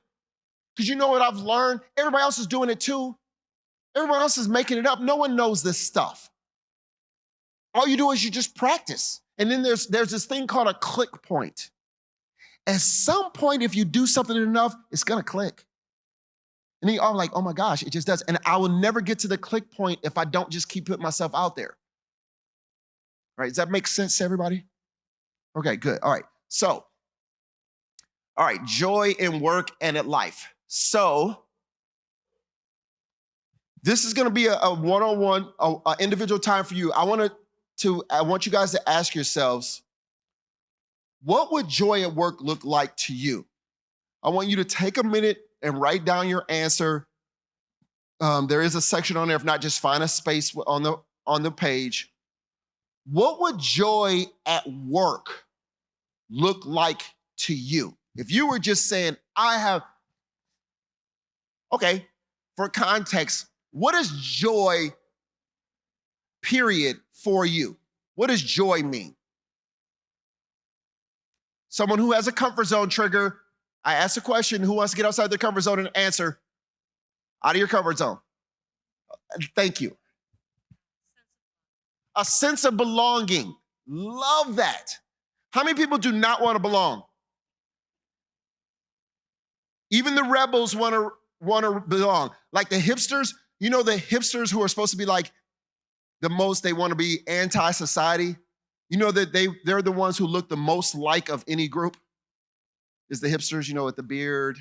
Because you know what I've learned? Everybody else is doing it too. Everyone else is making it up. No one knows this stuff. All you do is you just practice. And then there's this thing called a click point. At some point, if you do something enough, it's gonna click. And then you're all like, oh my gosh, it just does. And I will never get to the click point if I don't just keep putting myself out there. All right, does that make sense to everybody? Okay, good, all right. So, all right, joy in work and at life. So, this is gonna be a one-on-one, individual time for you. I want you guys to ask yourselves, what would joy at work look like to you? I want you to take a minute and write down your answer. There is a section on there. If not, just find a space on the page. What would joy at work look like to you? If you were just saying, okay, for context, what is joy, period, for you? What does joy mean? Someone who has a comfort zone trigger, I ask a question, who wants to get outside their comfort zone and answer? Out of your comfort zone. Thank you. A sense of belonging. Love that. How many people do not want to belong? Even the rebels want to belong. Like the hipsters, you know, the hipsters who are supposed to be like the most, they want to be anti-society. You know that they're the ones who look the most like of any group. Is the hipsters, you know, with the beard.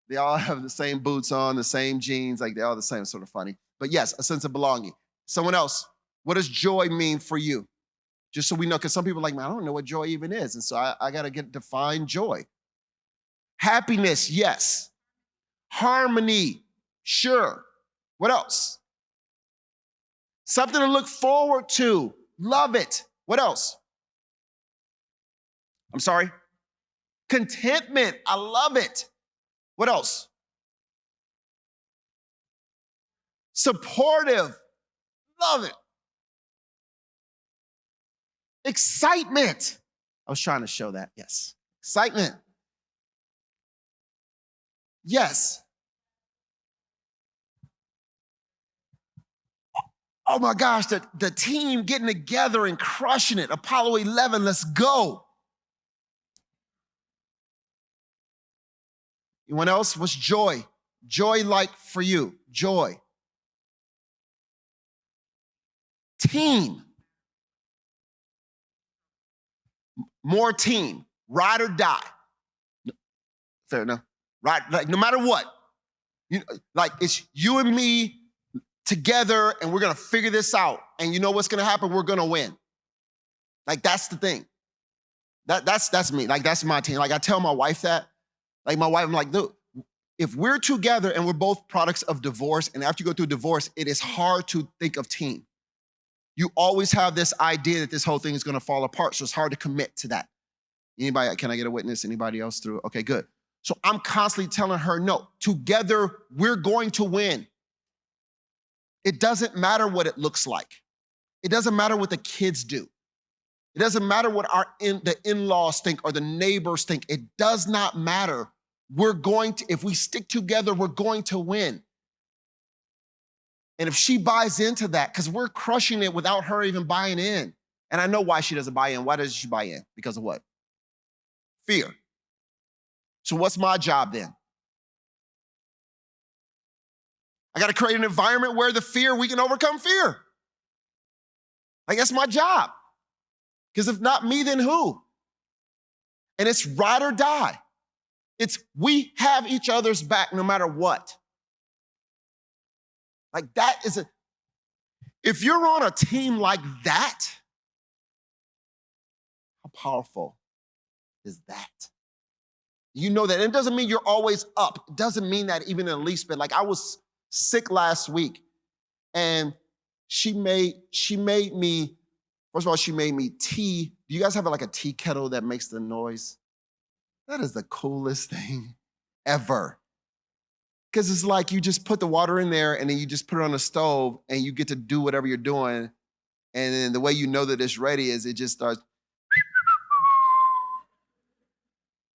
They all have the same boots on, the same jeans, like they're all the same, sort of funny. But yes, a sense of belonging. Someone else, what does joy mean for you? Just so we know, because some people are like, man, I don't know what joy even is. And so I got to define joy. Happiness, yes. Harmony, sure. What else? Something to look forward to. Love it. What else? I'm sorry? Contentment, I love it. What else? Supportive, love it. Excitement. I was trying to show that, yes. Excitement. Yes. Oh my gosh, the team getting together and crushing it. Apollo 11, let's go. Anyone else? What's joy? Joy like for you? Joy. Team. More team. Ride or die. Fair enough. Right? Like no matter what. Like it's you and me together and we're gonna figure this out. And you know what's gonna happen? We're gonna win. Like that's the thing. That's me. Like that's my team. Like I tell my wife that. Like my wife, I'm like, look, if we're together and we're both products of divorce, and after you go through divorce, it is hard to think of team. You always have this idea that this whole thing is gonna fall apart, so it's hard to commit to that. Anybody, can I get a witness? Anybody else through? Okay, good. So I'm constantly telling her, no, together we're going to win. It doesn't matter what it looks like. It doesn't matter what the kids do. It doesn't matter what the in-laws think or the neighbors think. It does not matter. We're going to, if we stick together, we're going to win. And if she buys into that, because we're crushing it without her even buying in. And I know why she doesn't buy in. Why doesn't she buy in? Because of what? Fear. So what's my job then? I got to create an environment where we can overcome fear. Like that's my job. Because if not me, then who? And it's ride or die. It's we have each other's back no matter what. Like that is if you're on a team like that, how powerful is that? You know that. And it doesn't mean you're always up. It doesn't mean that even in the least bit. Like I was sick last week and she made me, first of all, she made me tea. Do you guys have like a tea kettle that makes the noise? That is the coolest thing ever. Because it's like you just put the water in there and then you just put it on the stove and you get to do whatever you're doing. And then the way you know that it's ready is it just starts.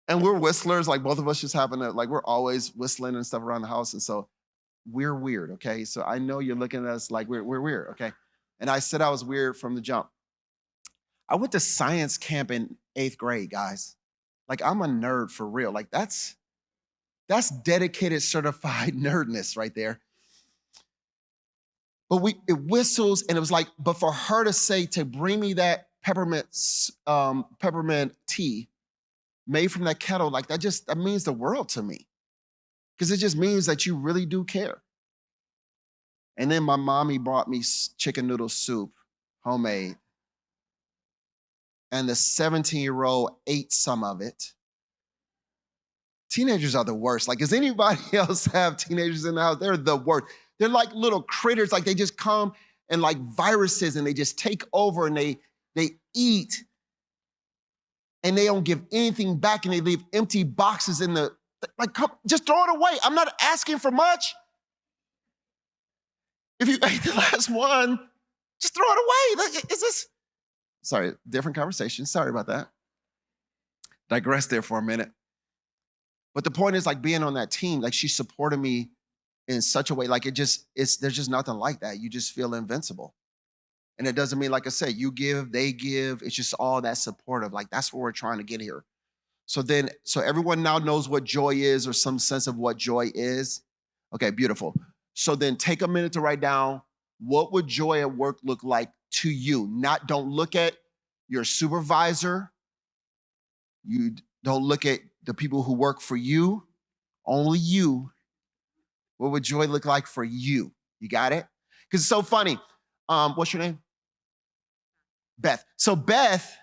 And we're whistlers, like both of us just happen to, like we're always whistling and stuff around the house. And so we're weird, okay? So I know you're looking at us like we're weird, okay? And I said I was weird from the jump. I went to science camp in 8th grade, guys. Like I'm a nerd for real. Like that's dedicated, certified nerdness right there. But it whistles and it was like, but for her to say, to bring me that peppermint tea made from that kettle, like that means the world to me. Because it just means that you really do care. And then my mommy brought me chicken noodle soup, homemade. And the 17-year-old ate some of it. Teenagers are the worst. Like, does anybody else have teenagers in the house? They're the worst. They're like little critters. Like they just come and like viruses and they just take over and they eat and they don't give anything back and they leave empty boxes in the, like, come, just throw it away. I'm not asking for much. If you ate the last one, just throw it away. Like, is this, sorry, different conversation. Sorry about that. Digress there for a minute. But the point is like being on that team, like she supported me in such a way, like there's just nothing like that. You just feel invincible. And it doesn't mean, like I said, you give, they give. It's just all that supportive. Like that's what we're trying to get here. So everyone now knows what joy is or some sense of what joy is. Okay, beautiful. So then take a minute to write down, what would joy at work look like to you? Don't look at your supervisor. You don't look at the people who work for you, only you. What would joy look like for you? You got it? Because it's so funny. What's your name? Beth. So Beth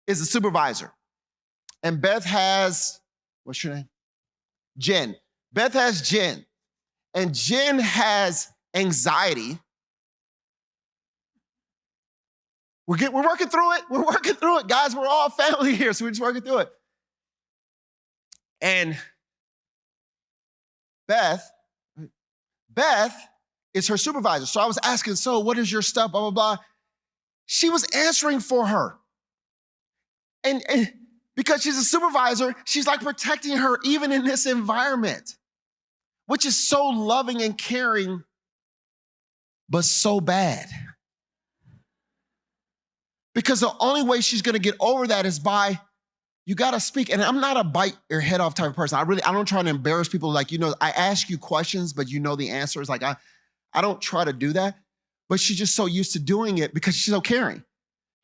is a supervisor. And Beth has What's your name? Jen. Beth has Jen. And Jen has anxiety. We're working through it. We're working through it. Guys, we're all family here, so we're just working through it. And Beth is her supervisor. So I was asking, so what is your stuff, blah, blah, blah. She was answering for her. And because she's a supervisor, she's like protecting her even in this environment, which is so loving and caring, but so bad. Because the only way she's gonna get over that is by, you gotta speak. And I'm not a bite your head off type of person. I don't try to embarrass people. Like, I ask you questions, but you know the answers. Like, I don't try to do that. But she's just so used to doing it because she's so caring.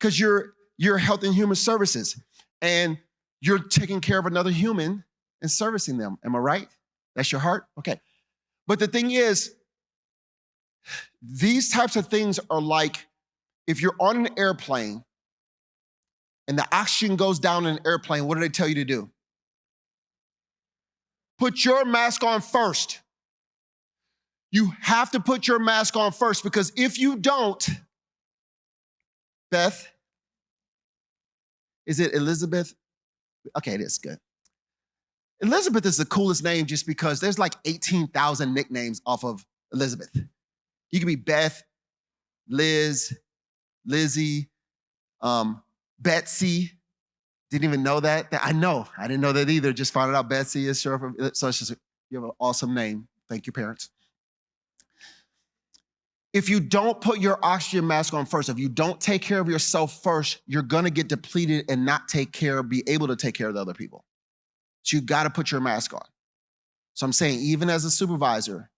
Because you're health and human services, and you're taking care of another human and servicing them. Am I right? That's your heart? Okay. But the thing is, these types of things are like, if you're on an airplane and the oxygen goes down in an airplane, what do they tell you to do? Put your mask on first. You have to put your mask on first, because if you don't, Beth, is it Elizabeth? Okay, it is good. Elizabeth is the coolest name just because there's like 18,000 nicknames off of Elizabeth. You could be Beth, Liz, Lizzie, Betsy. Didn't even know that. I know. I didn't know that either. Just found out Betsy is short for, so it's just, you have an awesome name. Thank you, parents. If you don't put your oxygen mask on first, if you don't take care of yourself first, you're gonna get depleted and not be able to take care of the other people. So you gotta put your mask on. So I'm saying, even as a supervisor,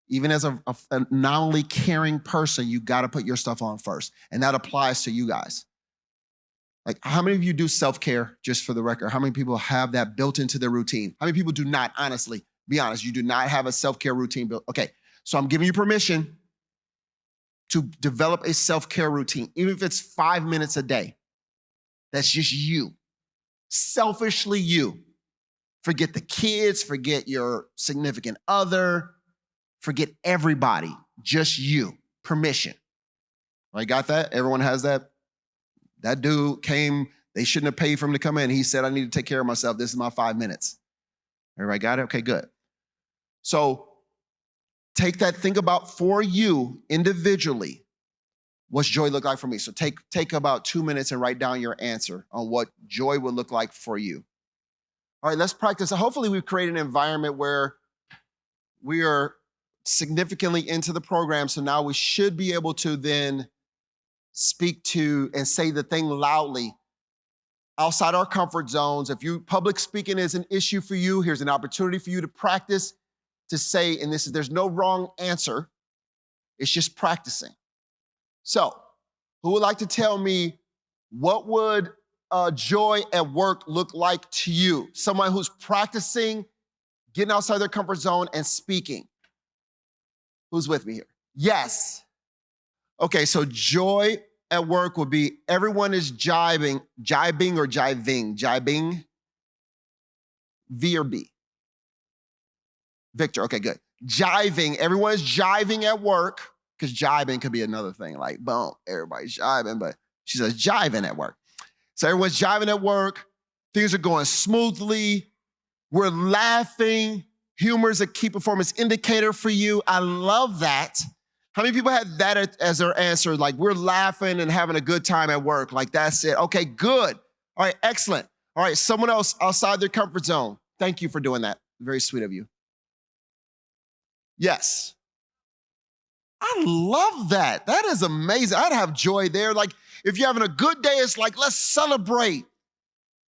even as a not only caring person, you gotta put your stuff on first. And that applies to you guys. Like, how many of you do self-care, just for the record? How many people have that built into their routine? How many people do not, honestly? Be honest, you do not have a self-care routine built. Okay, so I'm giving you permission to develop a self-care routine, even if it's 5 minutes a day. That's just you, selfishly you. Forget the kids, forget your significant other, forget everybody, just you, permission. All right, got that? Everyone has that? That dude came, they shouldn't have paid for him to come in. He said, I need to take care of myself. This is my 5 minutes. Everybody got it? Okay, good. So take that, think about for you individually, what's joy look like for me? So take about 2 minutes and write down your answer on what joy would look like for you. All right, let's practice. Hopefully we've created an environment where we are significantly into the program. So now we should be able to then speak to and say the thing loudly outside our comfort zones. If public speaking is an issue for you, here's an opportunity for you to practice to say, and there's no wrong answer. It's just practicing. So, who would like to tell me what would joy at work look like to you? Someone who's practicing, getting outside their comfort zone and speaking. Who's with me here? Yes. Okay, so joy at work would be everyone is jibing or jibing? V or B? Victor, okay, good. Jiving, everyone's jiving at work, because jibing could be another thing, like, boom, everybody's jiving, but she says jiving at work. So everyone's jiving at work, things are going smoothly, we're laughing, humor is a key performance indicator for you. I love that. How many people had that as their answer? Like, we're laughing and having a good time at work. Like, that's it. Okay, good. All right, excellent. All right, someone else outside their comfort zone. Thank you for doing that. Very sweet of you. Yes. I love that. That is amazing. I'd have joy there. Like, if you're having a good day, it's like, let's celebrate.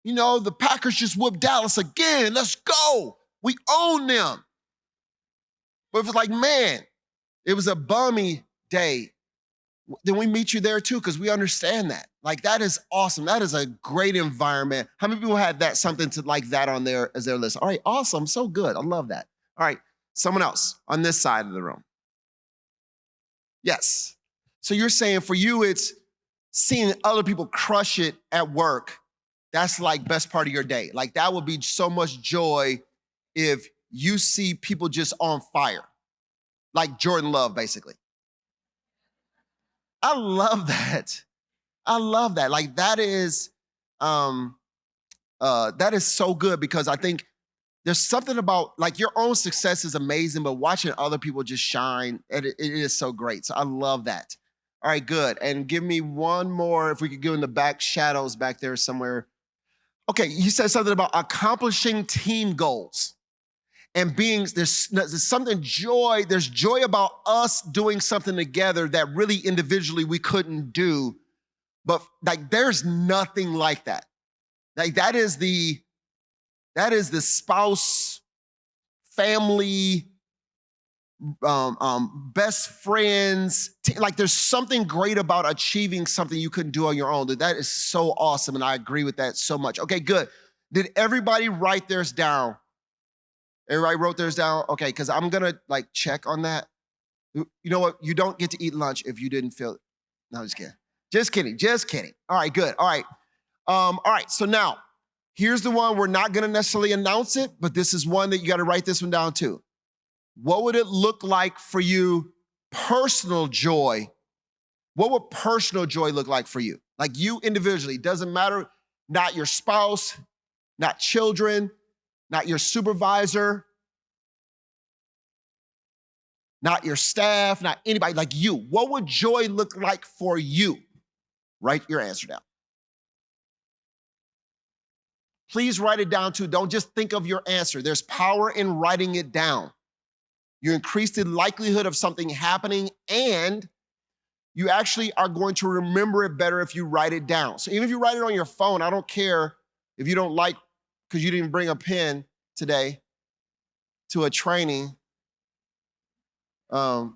You know, the Packers just whooped Dallas again. Let's go. We own them. But if it's like, man, it was a bummy day, then we meet you there too, because we understand that. Like, that is awesome. That is a great environment. How many people had that, something to like that on there as their list? All right, awesome. So good. I love that. All right, someone else on this side of the room. Yes. So you're saying for you, it's seeing other people crush it at work That's like best part of your day. Like that would be so much joy if you see people just on fire, like Jordan Love, basically. I love that. I love that. Like that is so good because I think there's something about like your own success is amazing, but watching other people just shine, it is so great. So I love that. All right, good. And give me one more, if we could go in the back shadows back there somewhere. Okay, you said something about accomplishing team goals and there's something joy, there's joy about us doing something together that really individually we couldn't do. But like there's nothing like that. Like that is the spouse, family, best friends. Like there's something great about achieving something you couldn't do on your own. That is so awesome, and I agree with that so much. Okay, good. Did everybody write theirs down? Everybody wrote theirs down? Okay, because I'm gonna like check on that. You know what? You don't get to eat lunch if you didn't feel it. No, just kidding. Just kidding. Just kidding. All right, good. All right. All right, so now, here's the one, we're not gonna necessarily announce it, but this is one that you gotta write this one down too. What would it look like for you, personal joy? What would personal joy look like for you? Like you individually, doesn't matter, not your spouse, not children, not your supervisor, not your staff, not anybody, like you. What would joy look like for you? Write your answer down. Please write it down too. Don't just think of your answer. There's power in writing it down. You increase the likelihood of something happening, and you actually are going to remember it better if you write it down. So even if you write it on your phone, I don't care if you don't like, because you didn't bring a pen today to a training. Write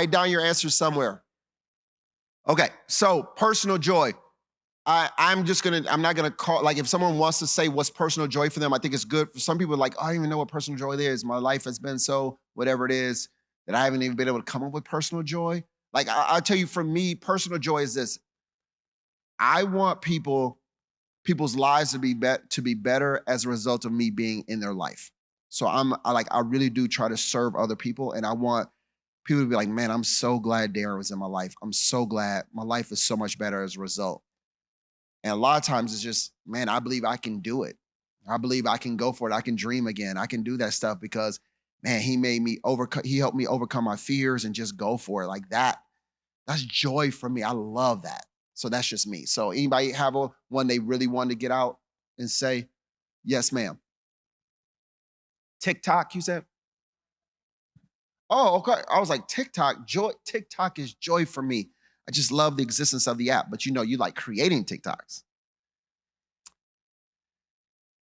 down your answer somewhere. Okay, so personal joy. I'm not gonna call, like if someone wants to say what's personal joy for them, I think it's good. For some people, like, I don't even know what personal joy is. My life has been so whatever it is that I haven't even been able to come up with personal joy. Like I'll tell you, for me, personal joy is this. I want people's lives to be better as a result of me being in their life. So I really do try to serve other people, and I want people to be like, man, I'm so glad Darren was in my life. I'm so glad my life is so much better as a result. And a lot of times it's just, man, I believe I can do it. I believe I can go for it. I can dream again. I can do that stuff because, man, he helped me overcome my fears and just go for it. Like that's joy for me. I love that. So that's just me. So anybody have one they really want to get out and say? Yes, ma'am. TikTok, you said? Oh, okay. I was like, TikTok, joy. TikTok is joy for me. I just love the existence of the app, but you like creating TikToks.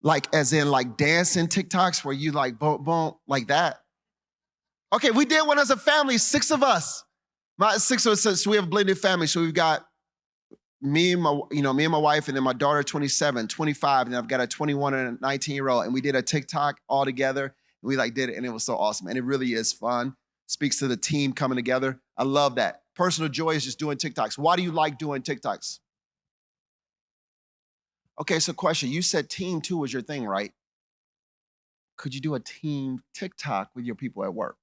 Like as in like dancing TikToks where you like boom, boom, like that. Okay, we did one as a family, 6 of us. Six of us, so we have a blended family. So we've got me and my wife, and then my daughter, 27, 25, and then I've got a 21 and a 19-year-old, and we did a TikTok all together. And we did it, and it was so awesome. And it really is fun. Speaks to the team coming together. I love that. Personal joy is just doing TikToks. Why do you like doing TikToks? Okay, so question. You said team 2 was your thing, right? Could you do a team TikTok with your people at work?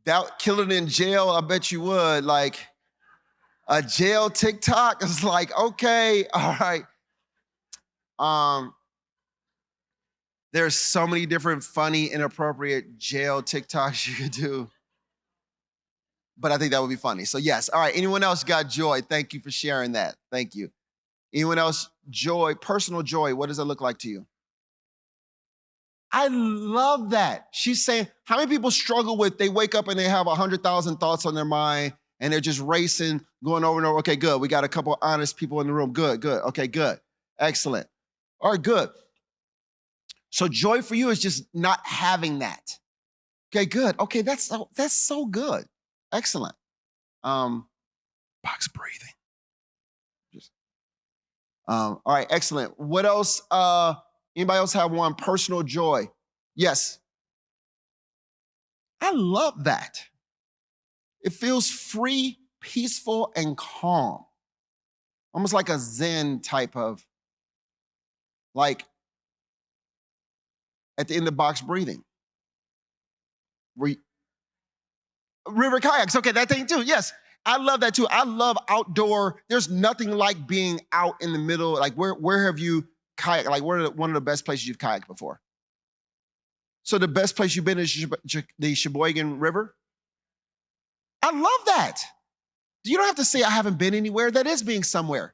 That kill it in jail, I bet you would. Like a jail TikTok is like, okay, all right. There's so many different funny, inappropriate jail TikToks you could do. But I think that would be funny. So yes. All right. Anyone else got joy? Thank you for sharing that. Thank you. Anyone else? Joy, personal joy. What does that look like to you? I love that. She's saying, how many people struggle with, they wake up and they have 100,000 thoughts on their mind and they're just racing, going over and over. Okay, good. We got a couple honest people in the room. Good, good. Okay, good. Excellent. All right, good. So joy for you is just not having that. Okay, good. Okay, that's so good. Excellent. Box breathing. All right, excellent. What else? Anybody else have one? Personal joy. Yes. I love that. It feels free, peaceful and calm. Almost like a Zen type of, like, at the end of the box breathing. River kayaks, okay, that thing too, yes. I love that too. I love outdoor. There's nothing like being out in the middle. Like, where have you kayaked? Like, where one of the best places you've kayaked before? So the best place you've been is the Sheboygan River? I love that. You don't have to say I haven't been anywhere. That is being somewhere.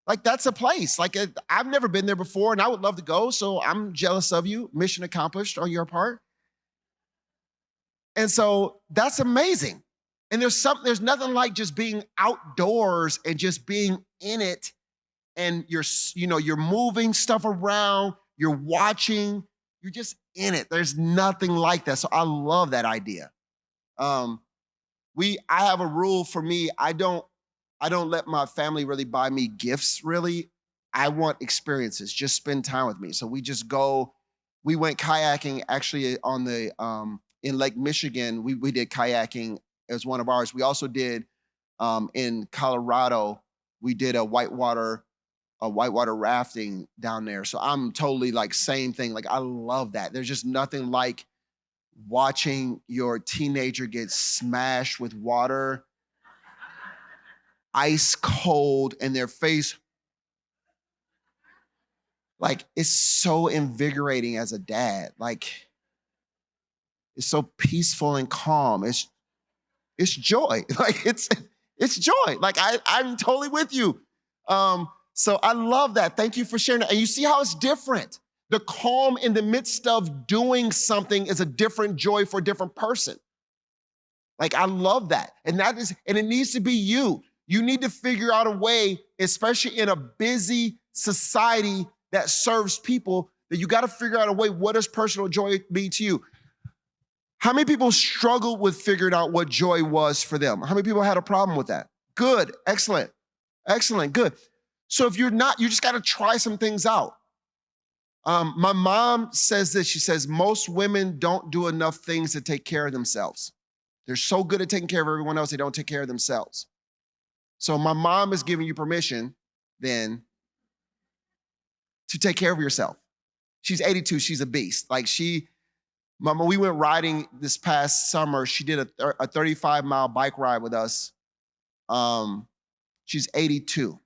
Like, that's a place. Like, I've never been there before, and I would love to go, so I'm jealous of you. Mission accomplished on your part. And so that's amazing. And there's nothing like just being outdoors and just being in it, and you're moving stuff around, you're watching, you're just in it. There's nothing like that. So I love that idea. I have a rule for me. I don't let my family really buy me gifts, really. I want experiences. Just spend time with me. So we just go. We went kayaking actually on the in Lake Michigan. We did kayaking as one of ours. We also did in Colorado. We did a whitewater rafting down there. So I'm totally like same thing. Like, I love that. There's just nothing like watching your teenager get smashed with water, ice cold, and their face. Like, it's so invigorating as a dad. Like, it's so peaceful and calm. It's joy. Like, it's joy. Like, I'm totally with you. So I love that. Thank you for sharing that. And you see how it's different. The calm in the midst of doing something is a different joy for a different person. Like, I love that. And it needs to be you. You need to figure out a way, especially in a busy society that serves people, that you got to figure out a way, what does personal joy mean to you? How many people struggled with figuring out what joy was for them? How many people had a problem with that? Good, excellent, good. So if you're not, you just got to try some things out. My mom says this. She says, most women don't do enough things to take care of themselves. They're so good at taking care of everyone else, they don't take care of themselves. So my mom is giving you permission then to take care of yourself. She's 82, she's a beast. Like, Mama, we went riding this past summer. She did a 35-mile bike ride with us. She's 82.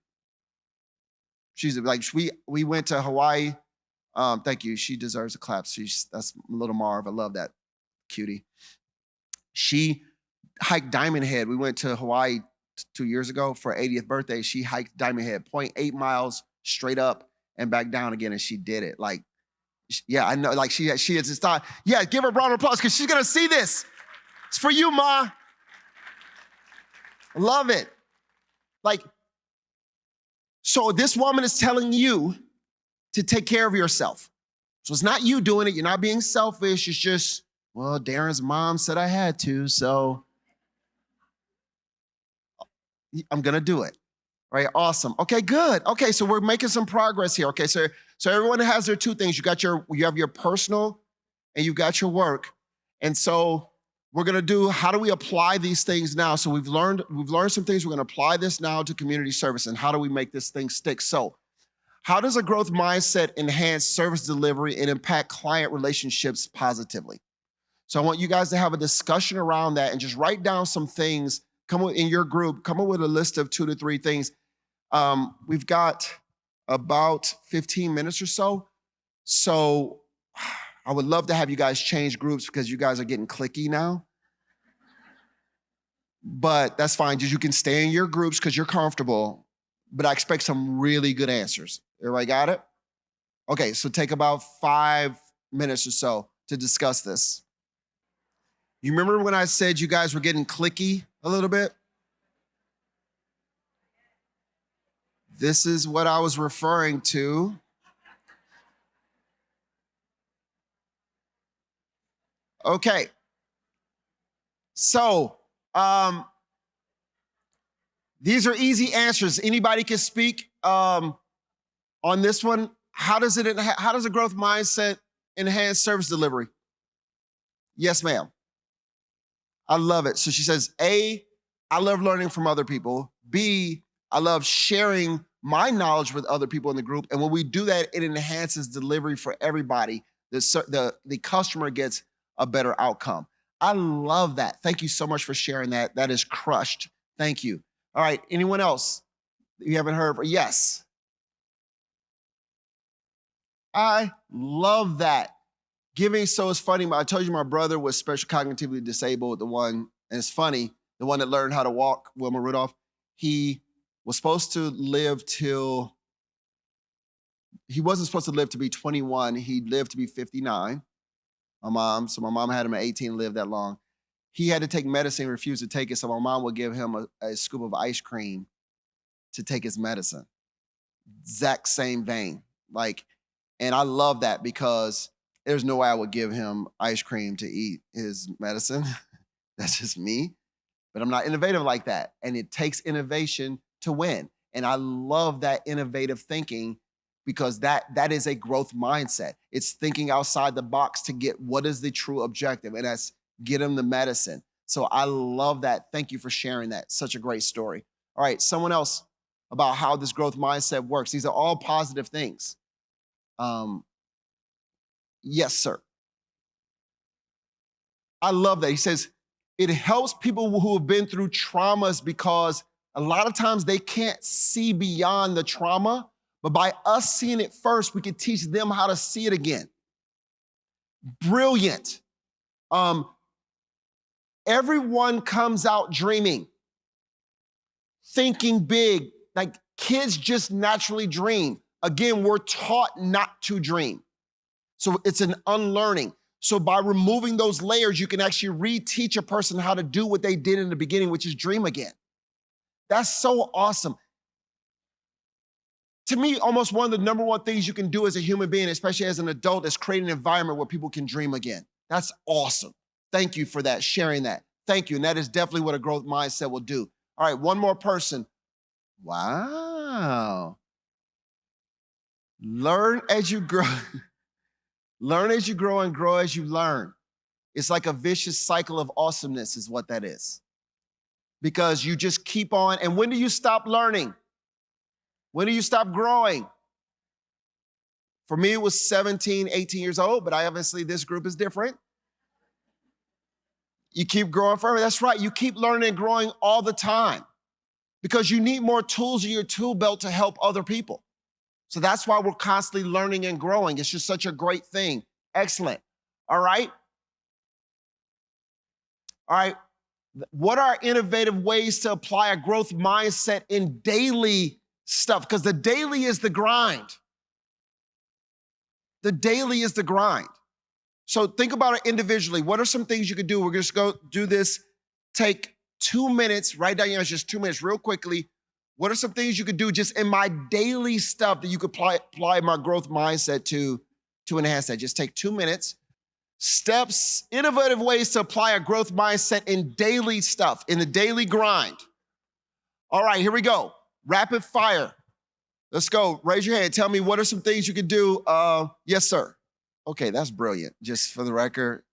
She's like, we went to Hawaii. Thank you. She deserves a clap. That's little Marv. I love that cutie. She hiked Diamond Head. We went to Hawaii 2 years ago for her 80th birthday. She hiked Diamond Head, 0.8 miles straight up and back down again, and she did it. Like, yeah, I know. Like, she has this time. Yeah, give her a round of applause because she's gonna see this. It's for you, Ma. Love it. Like, so this woman is telling you to take care of yourself. So it's not you doing it. You're not being selfish. It's just, well, Darren's mom said I had to, so I'm gonna do it. Right? Awesome. Okay, good. Okay, so we're making some progress here. Okay, so everyone has their two things. You have your personal and you've got your work. And so we're gonna do, how do we apply these things now? So we've learned some things. We're gonna apply this now to community service, and how do we make this thing stick? So how does a growth mindset enhance service delivery and impact client relationships positively? So I want you guys to have a discussion around that and just write down some things. In your group, come up with a list of 2 to 3 things. We've got about 15 minutes or so. So I would love to have you guys change groups because you guys are getting cliquey now. But that's fine. You can stay in your groups because you're comfortable. But I expect some really good answers. Everybody got it? Okay, so take about 5 minutes or so to discuss this. You remember when I said you guys were getting cliquey a little bit? This is what I was referring to. Okay. So, these are easy answers. Anybody can speak on this one. How does a growth mindset enhance service delivery? Yes, ma'am. I love it. So she says, A, I love learning from other people. B, I love sharing my knowledge with other people in the group. And when we do that, it enhances delivery for everybody. The customer gets a better outcome. I love that. Thank you so much for sharing that. That is crushed. Thank you. All right, anyone else you haven't heard? Yes. I love that. Giving, so it's funny. I told you my brother was special cognitively disabled, and it's funny, the one that learned how to walk, Wilma Rudolph. He was supposed to live till, he wasn't supposed to live to be 21. He lived to be 59. So my mom had him at 18, lived that long. He had to take medicine, refused to take it, so my mom would give him a scoop of ice cream to take his medicine. Exact same vein. And I love that because there's no way I would give him ice cream to eat his medicine. That's just me. But I'm not innovative like that. And it takes innovation to win. And I love that innovative thinking because that is a growth mindset. It's thinking outside the box to get what is the true objective, and that's get him the medicine. So I love that. Thank you for sharing that. Such a great story. All right, someone else about how this growth mindset works. These are all positive things. Yes, sir. I love that. He says, it helps people who have been through traumas because a lot of times they can't see beyond the trauma, but by us seeing it first, we can teach them how to see it again. Brilliant. Everyone comes out dreaming, thinking big, like kids just naturally dream. Again, we're taught not to dream. So it's an unlearning. So by removing those layers, you can actually reteach a person how to do what they did in the beginning, which is dream again. That's so awesome. To me, almost one of the number one things you can do as a human being, especially as an adult, is create an environment where people can dream again. That's awesome. Thank you for that, sharing that. Thank you. And that is definitely what a growth mindset will do. All right, one more person. Wow. Learn as you grow. Learn as you grow and grow as you learn. It's like a vicious cycle of awesomeness is what that is. Because you just keep on. And when do you stop learning? When do you stop growing? For me, it was 17, 18 years old, but obviously this group is different. You keep growing forever. That's right. You keep learning and growing all the time because you need more tools in your tool belt to help other people. So that's why we're constantly learning and growing. It's just such a great thing. Excellent. All right. All right. What are innovative ways to apply a growth mindset in daily stuff? Because the daily is the grind. The daily is the grind. So think about it individually. What are some things you could do? We're just going to go do this. Take 2 minutes, write down your answers, just 2 minutes real quickly. What are some things you could do just in my daily stuff that you could apply my growth mindset to enhance that? Just take 2 minutes. Steps, innovative ways to apply a growth mindset in daily stuff, in the daily grind. All right, here we go. Rapid fire. Let's go. Raise your hand. Tell me what are some things you could do. Yes, sir. Okay, that's brilliant. Just for the record,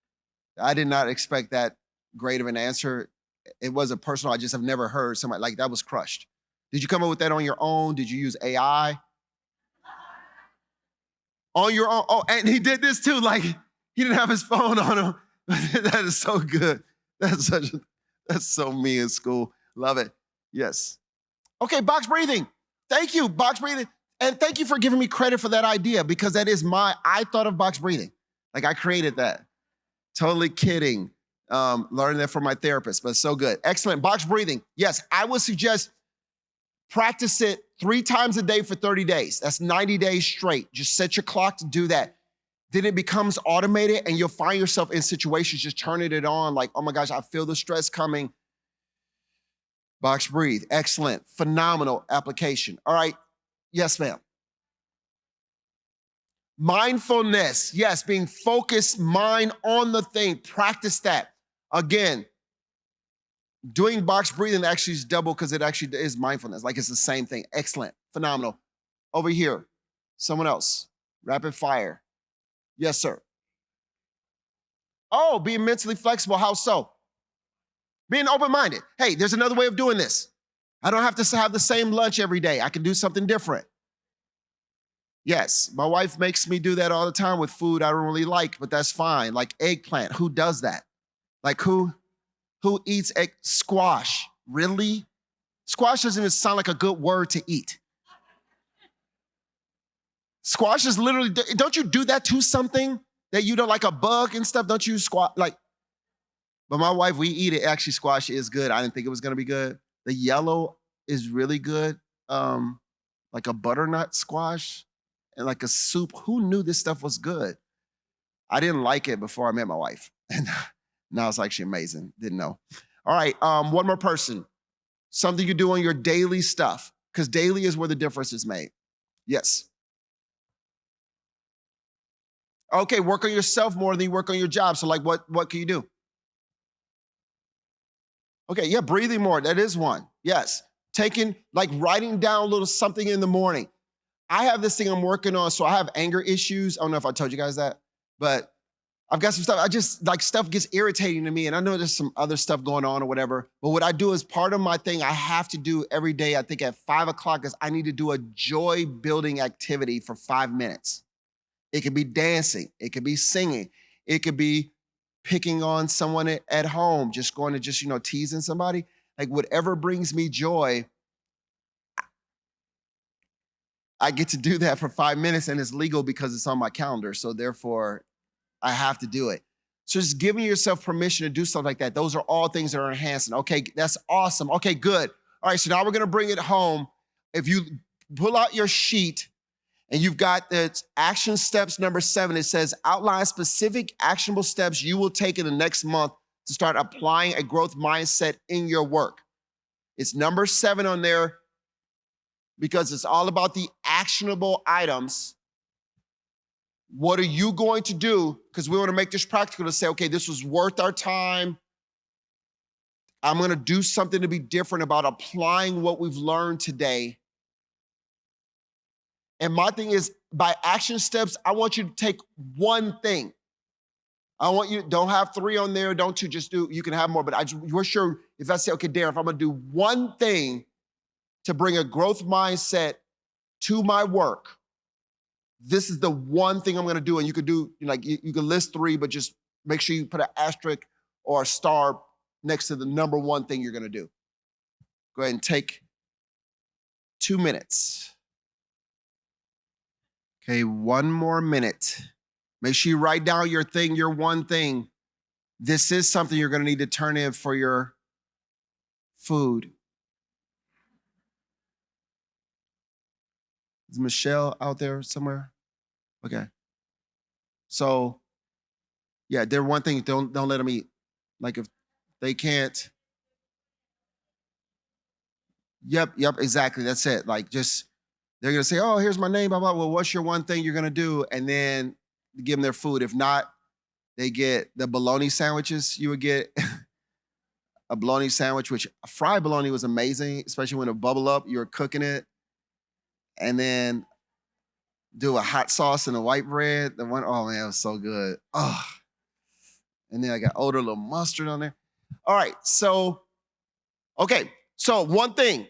I did not expect that great of an answer. It wasn't personal. I just have never heard somebody like that was crushed. Did you come up with that on your own? Did you use AI? On your own? Oh, and he did this too. Like he didn't have his phone on him. That is so good. That's so me in school. Love it. Yes. Okay, box breathing. Thank you, box breathing. And thank you for giving me credit for that idea because that is I thought of box breathing. Like I created that. Totally kidding. Learning that from my therapist, but it's so good. Excellent. Box breathing. Yes, I would suggest practice it 3 times a day for 30 days. That's 90 days straight. Just set your clock to do that. Then it becomes automated and you'll find yourself in situations just turning it on like, oh my gosh, I feel the stress coming. Box breathe. Excellent. Phenomenal application. All right. Yes, ma'am. Mindfulness. Yes, being focused, mind on the thing. Practice that. Again, doing box breathing actually is double because it actually is mindfulness. Like it's the same thing. Excellent. Phenomenal. Over here. Someone else. Rapid fire. Yes, sir. Oh, being mentally flexible. How so? Being open-minded. Hey, there's another way of doing this. I don't have to have the same lunch every day. I can do something different. Yes, my wife makes me do that all the time with food I don't really like, but that's fine. Like eggplant, who does that? Like who eats squash? Really? Squash doesn't even sound like a good word to eat. Squash is literally, don't you do that to something that you don't like, a bug and stuff? Don't you like, but my wife, we eat it. Actually, squash is good. I didn't think it was gonna be good. The yellow is really good. Like a butternut squash and like a soup. Who knew this stuff was good? I didn't like it before I met my wife. And now it's actually amazing. Didn't know. All right, one more person. Something you do on your daily stuff, because daily is where the difference is made. Yes. Okay, work on yourself more than you work on your job. So like what can you do? Okay, yeah, breathing more. That is one. Yes. Like writing down a little something in the morning. I have this thing I'm working on. So I have anger issues. I don't know if I told you guys that, but I've got some stuff. I just like stuff gets irritating to me. And I know there's some other stuff going on or whatever. But what I do is part of my thing I have to do every day, I think at 5 o'clock, is I need to do a joy building activity for 5 minutes. It could be dancing. It could be singing. It could be picking on someone at home, just going to teasing somebody. Like whatever brings me joy, I get to do that for 5 minutes, and it's legal because it's on my calendar. So therefore, I have to do it. So just giving yourself permission to do stuff like that. Those are all things that are enhancing. Okay, that's awesome. Okay, good. All right, so now we're gonna bring it home. If you pull out your sheet and you've got the action steps number 7, it says outline specific actionable steps you will take in the next month to start applying a growth mindset in your work. It's number 7 on there because it's all about the actionable items. What are you going to do? Because we want to make this practical to say, okay, this was worth our time. I'm going to do something to be different about applying what we've learned today. And my thing is, by action steps, I want you to take one thing. I want you, don't have 3 on there, don't you just do, you can have more, but you're sure if I say, okay, Darren, if I'm going to do one thing to bring a growth mindset to my work, this is the one thing I'm going to do. And you could do, you can list 3, but just make sure you put an asterisk or a star next to the number 1 thing you're going to do. Go ahead and take 2 minutes. Okay, 1 more minute. Make sure you write down your thing, your one thing. This is something you're going to need to turn in for your food. Is Michelle out there somewhere? Okay. So, yeah, they're one thing, don't let them eat. Like if they can't. Yep, exactly. That's it. Like just, they're gonna say, oh, here's my name, blah, blah. Well, what's your one thing you're gonna do? And then give them their food. If not, they get the bologna sandwiches. You would get a bologna sandwich, which fried bologna was amazing, especially when it bubble up, you're cooking it. And then do a hot sauce and a white bread. The one, oh man, it was so good. Oh, and then I got older little mustard on there. All right, so, okay. So one thing,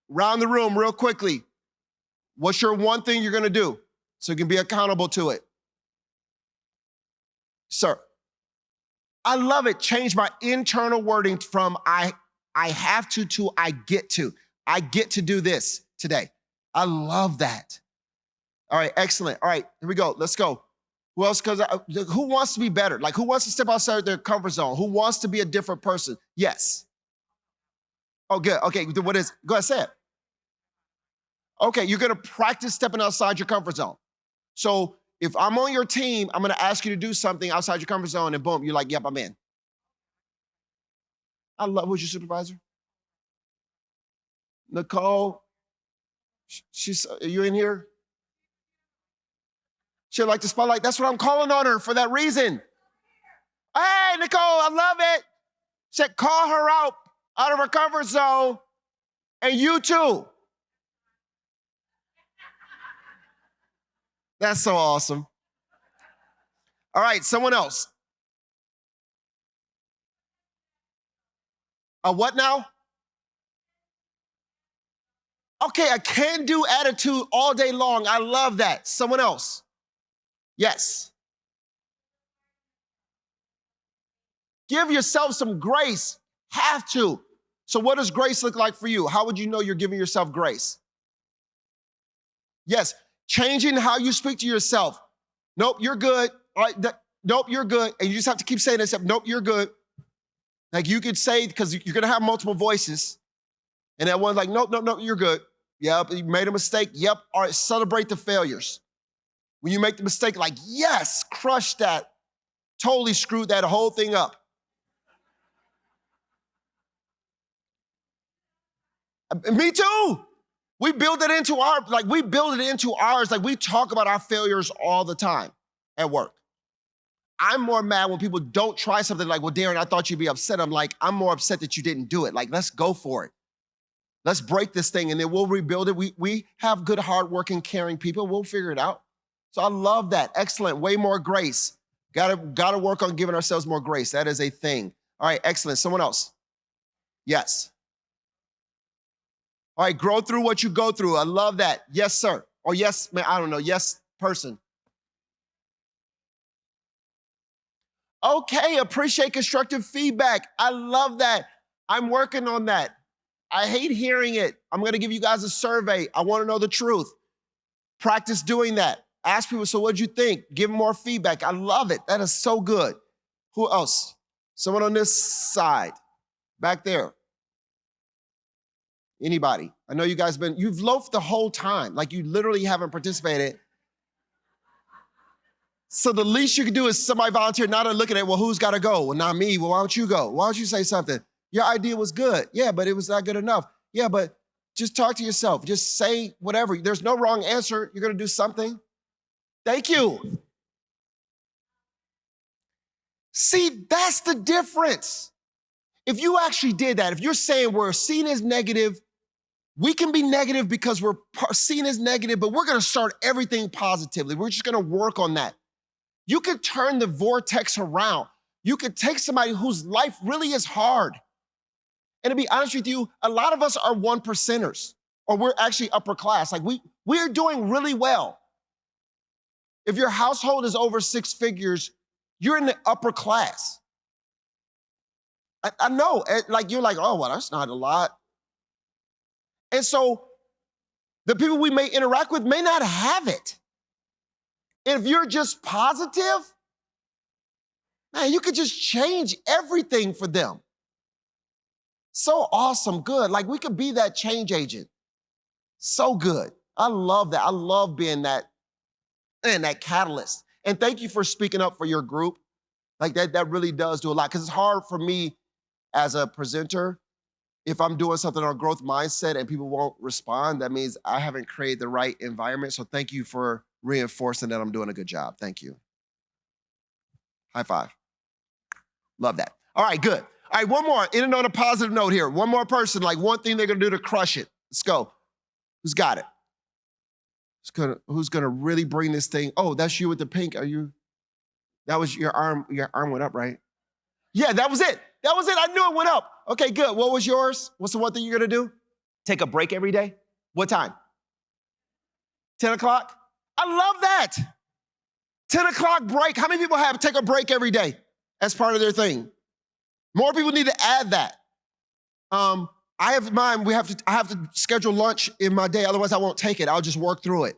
round the room real quickly. What's your one thing you're gonna do so you can be accountable to it? Sir, I love it. Change my internal wording from I have to I get to. I get to do this today. I love that. All right, excellent. All right, here we go. Let's go. Who else? Who wants to be better? Like who wants to step outside their comfort zone? Who wants to be a different person? Yes. Oh, good. Okay, what is? Go ahead, say it. Okay, you're gonna practice stepping outside your comfort zone. So if I'm on your team, I'm gonna ask you to do something outside your comfort zone, and boom, you're like, yep, I'm in. I love. Who's your supervisor? Nicole. Are you in here? She'll like the spotlight. That's what I'm calling on her for that reason. Hey, Nicole, I love it. Said call her out of her comfort zone, and you too. That's so awesome. All right, someone else. A what now? Okay, a can-do attitude all day long. I love that. Someone else. Yes. Give yourself some grace. Have to. So what does grace look like for you? How would you know you're giving yourself grace? Yes, changing how you speak to yourself. Nope, you're good. All right, nope, you're good. And you just have to keep saying this. Nope, you're good. Like you could say, because you're going to have multiple voices. And that one's like, nope, nope, nope, you're good. Yep, you made a mistake. Yep, all right, celebrate the failures. When you make the mistake, like, yes, crush that. Totally screwed that whole thing up. Me too. We build it into ours. Like we talk about our failures all the time at work. I'm more mad when people don't try something like, well, Darren, I thought you'd be upset. I'm like, I'm more upset that you didn't do it. Like, let's go for it. Let's break this thing and then we'll rebuild it. We have good, hardworking, caring people. We'll figure it out. So I love that. Excellent. Way more grace. Gotta work on giving ourselves more grace. That is a thing. All right, excellent. Someone else. Yes. All right, grow through what you go through. I love that. Yes, sir. Or yes, man, I don't know. Yes, person. Okay, appreciate constructive feedback. I love that. I'm working on that. I hate hearing it. I'm going to give you guys a survey. I want to know the truth. Practice doing that. Ask people, so what'd you think? Give them more feedback. I love it. That is so good. Who else? Someone on this side. Back there. Anybody? I know you guys you've loafed the whole time. Like you literally haven't participated. So the least you can do is somebody volunteer, not to look at it, well, who's got to go? Well, not me. Well, why don't you go? Why don't you say something? Your idea was good. Yeah, but it was not good enough. Yeah, but just talk to yourself. Just say whatever. There's no wrong answer. You're going to do something. Thank you. See, that's the difference. If you actually did that, if you're saying we're seen as negative, we can be negative because we're seen as negative, but we're going to start everything positively. We're just going to work on that. You could turn the vortex around. You could take somebody whose life really is hard. And to be honest with you, a lot of us are 1%ers, or we're actually upper class. Like we're doing really well. If your household is over 6 figures, you're in the upper class. I know, like you're like, oh, well, that's not a lot. And so the people we may interact with may not have it. If you're just positive, man, you could just change everything for them. So awesome, good. Like we could be that change agent. So good. I love that. I love being that catalyst. And thank you for speaking up for your group. Like that really does do a lot, because it's hard for me as a presenter. If I'm doing something on growth mindset and people won't respond, that means I haven't created the right environment. So thank you for reinforcing that I'm doing a good job. Thank you. High five. Love that. All right, good. All right, one more. Ending on a positive note here. One more person, like one thing they're going to do to crush it. Let's go. Who's got it? Who's gonna really bring this thing? Oh, that's you with the pink. That was your arm went up, right? Yeah, that was it. That was it. I knew it went up. Okay, good. What was yours? What's the one thing you're gonna do? Take a break every day? What time? 10 o'clock? I love that. 10 o'clock break. How many people have take a break every day as part of their thing? More people need to add that. I have mine. I have to schedule lunch in my day. Otherwise, I won't take it. I'll just work through it.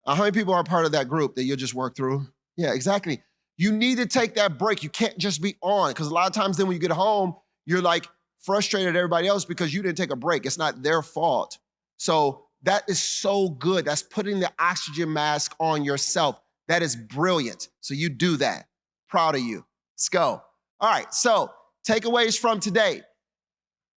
How many people are part of that group that you'll just work through? Yeah, exactly. You need to take that break. You can't just be on, because a lot of times then when you get home, you're like frustrated at everybody else because you didn't take a break. It's not their fault. So that is so good. That's putting the oxygen mask on yourself. That is brilliant. So you do that. Proud of you. Let's go. All right, so takeaways from today.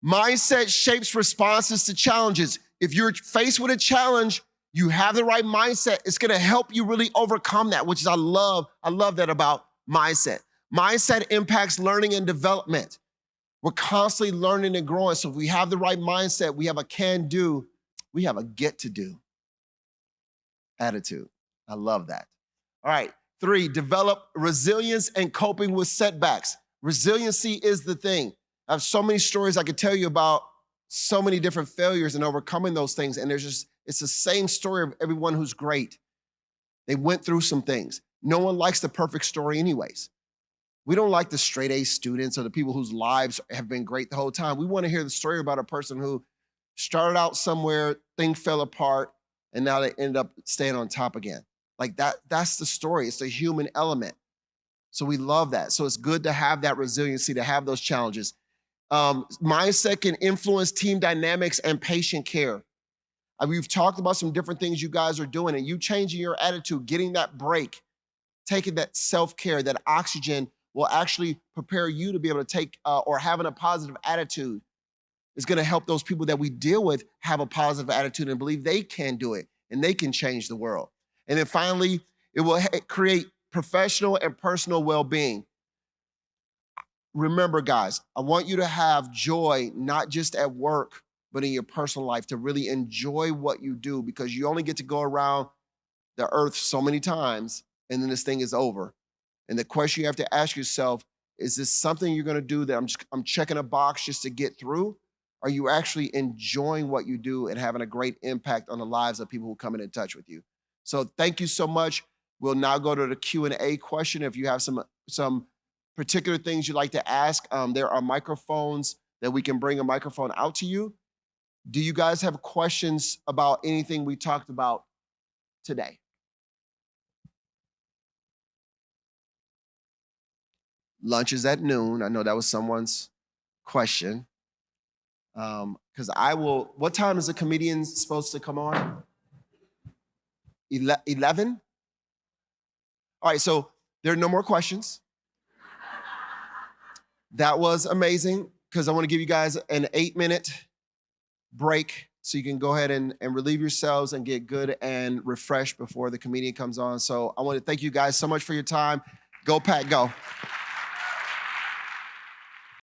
Mindset shapes responses to challenges. If you're faced with a challenge, you have the right mindset. It's going to help you really overcome that, which is I love that about mindset. Mindset impacts learning and development. We're constantly learning and growing. So if we have the right mindset, we have a can-do, we have a get-to-do attitude. I love that. All right, 3, develop resilience and coping with setbacks. Resiliency is the thing. I have so many stories I could tell you about so many different failures and overcoming those things. And it's the same story of everyone who's great. They went through some things. No one likes the perfect story anyways. We don't like the straight A students or the people whose lives have been great the whole time. We want to hear the story about a person who started out somewhere, things fell apart, and now they ended up staying on top again. Like that's the story. It's the human element. So we love that. So it's good to have that resiliency, to have those challenges. Mindset can influence team dynamics and patient care. We've talked about some different things you guys are doing, and you changing your attitude, getting that break, taking that self-care, that oxygen will actually prepare you to be able to take or having a positive attitude is going to help those people that we deal with have a positive attitude and believe they can do it and they can change the world. And then finally, it will create professional and personal well-being. Remember, guys, I want you to have joy, not just at work, but in your personal life, to really enjoy what you do, because you only get to go around the earth so many times and then this thing is over. And the question you have to ask yourself, is this something you're going to do that I'm checking a box just to get through? Are you actually enjoying what you do and having a great impact on the lives of people who come in touch with you? So thank you so much. We'll now go to the Q&A question. If you have some particular things you'd like to ask, there are microphones that we can bring a microphone out to you. Do you guys have questions about anything we talked about today? Lunch is at noon. I know that was someone's question. Because what time is the comedian supposed to come on? 11? All right, so there are no more questions. That was amazing, because I want to give you guys an 8-minute break so you can go ahead and relieve yourselves and get good and refreshed before the comedian comes on. So I want to thank you guys so much for your time. Go Pack, go.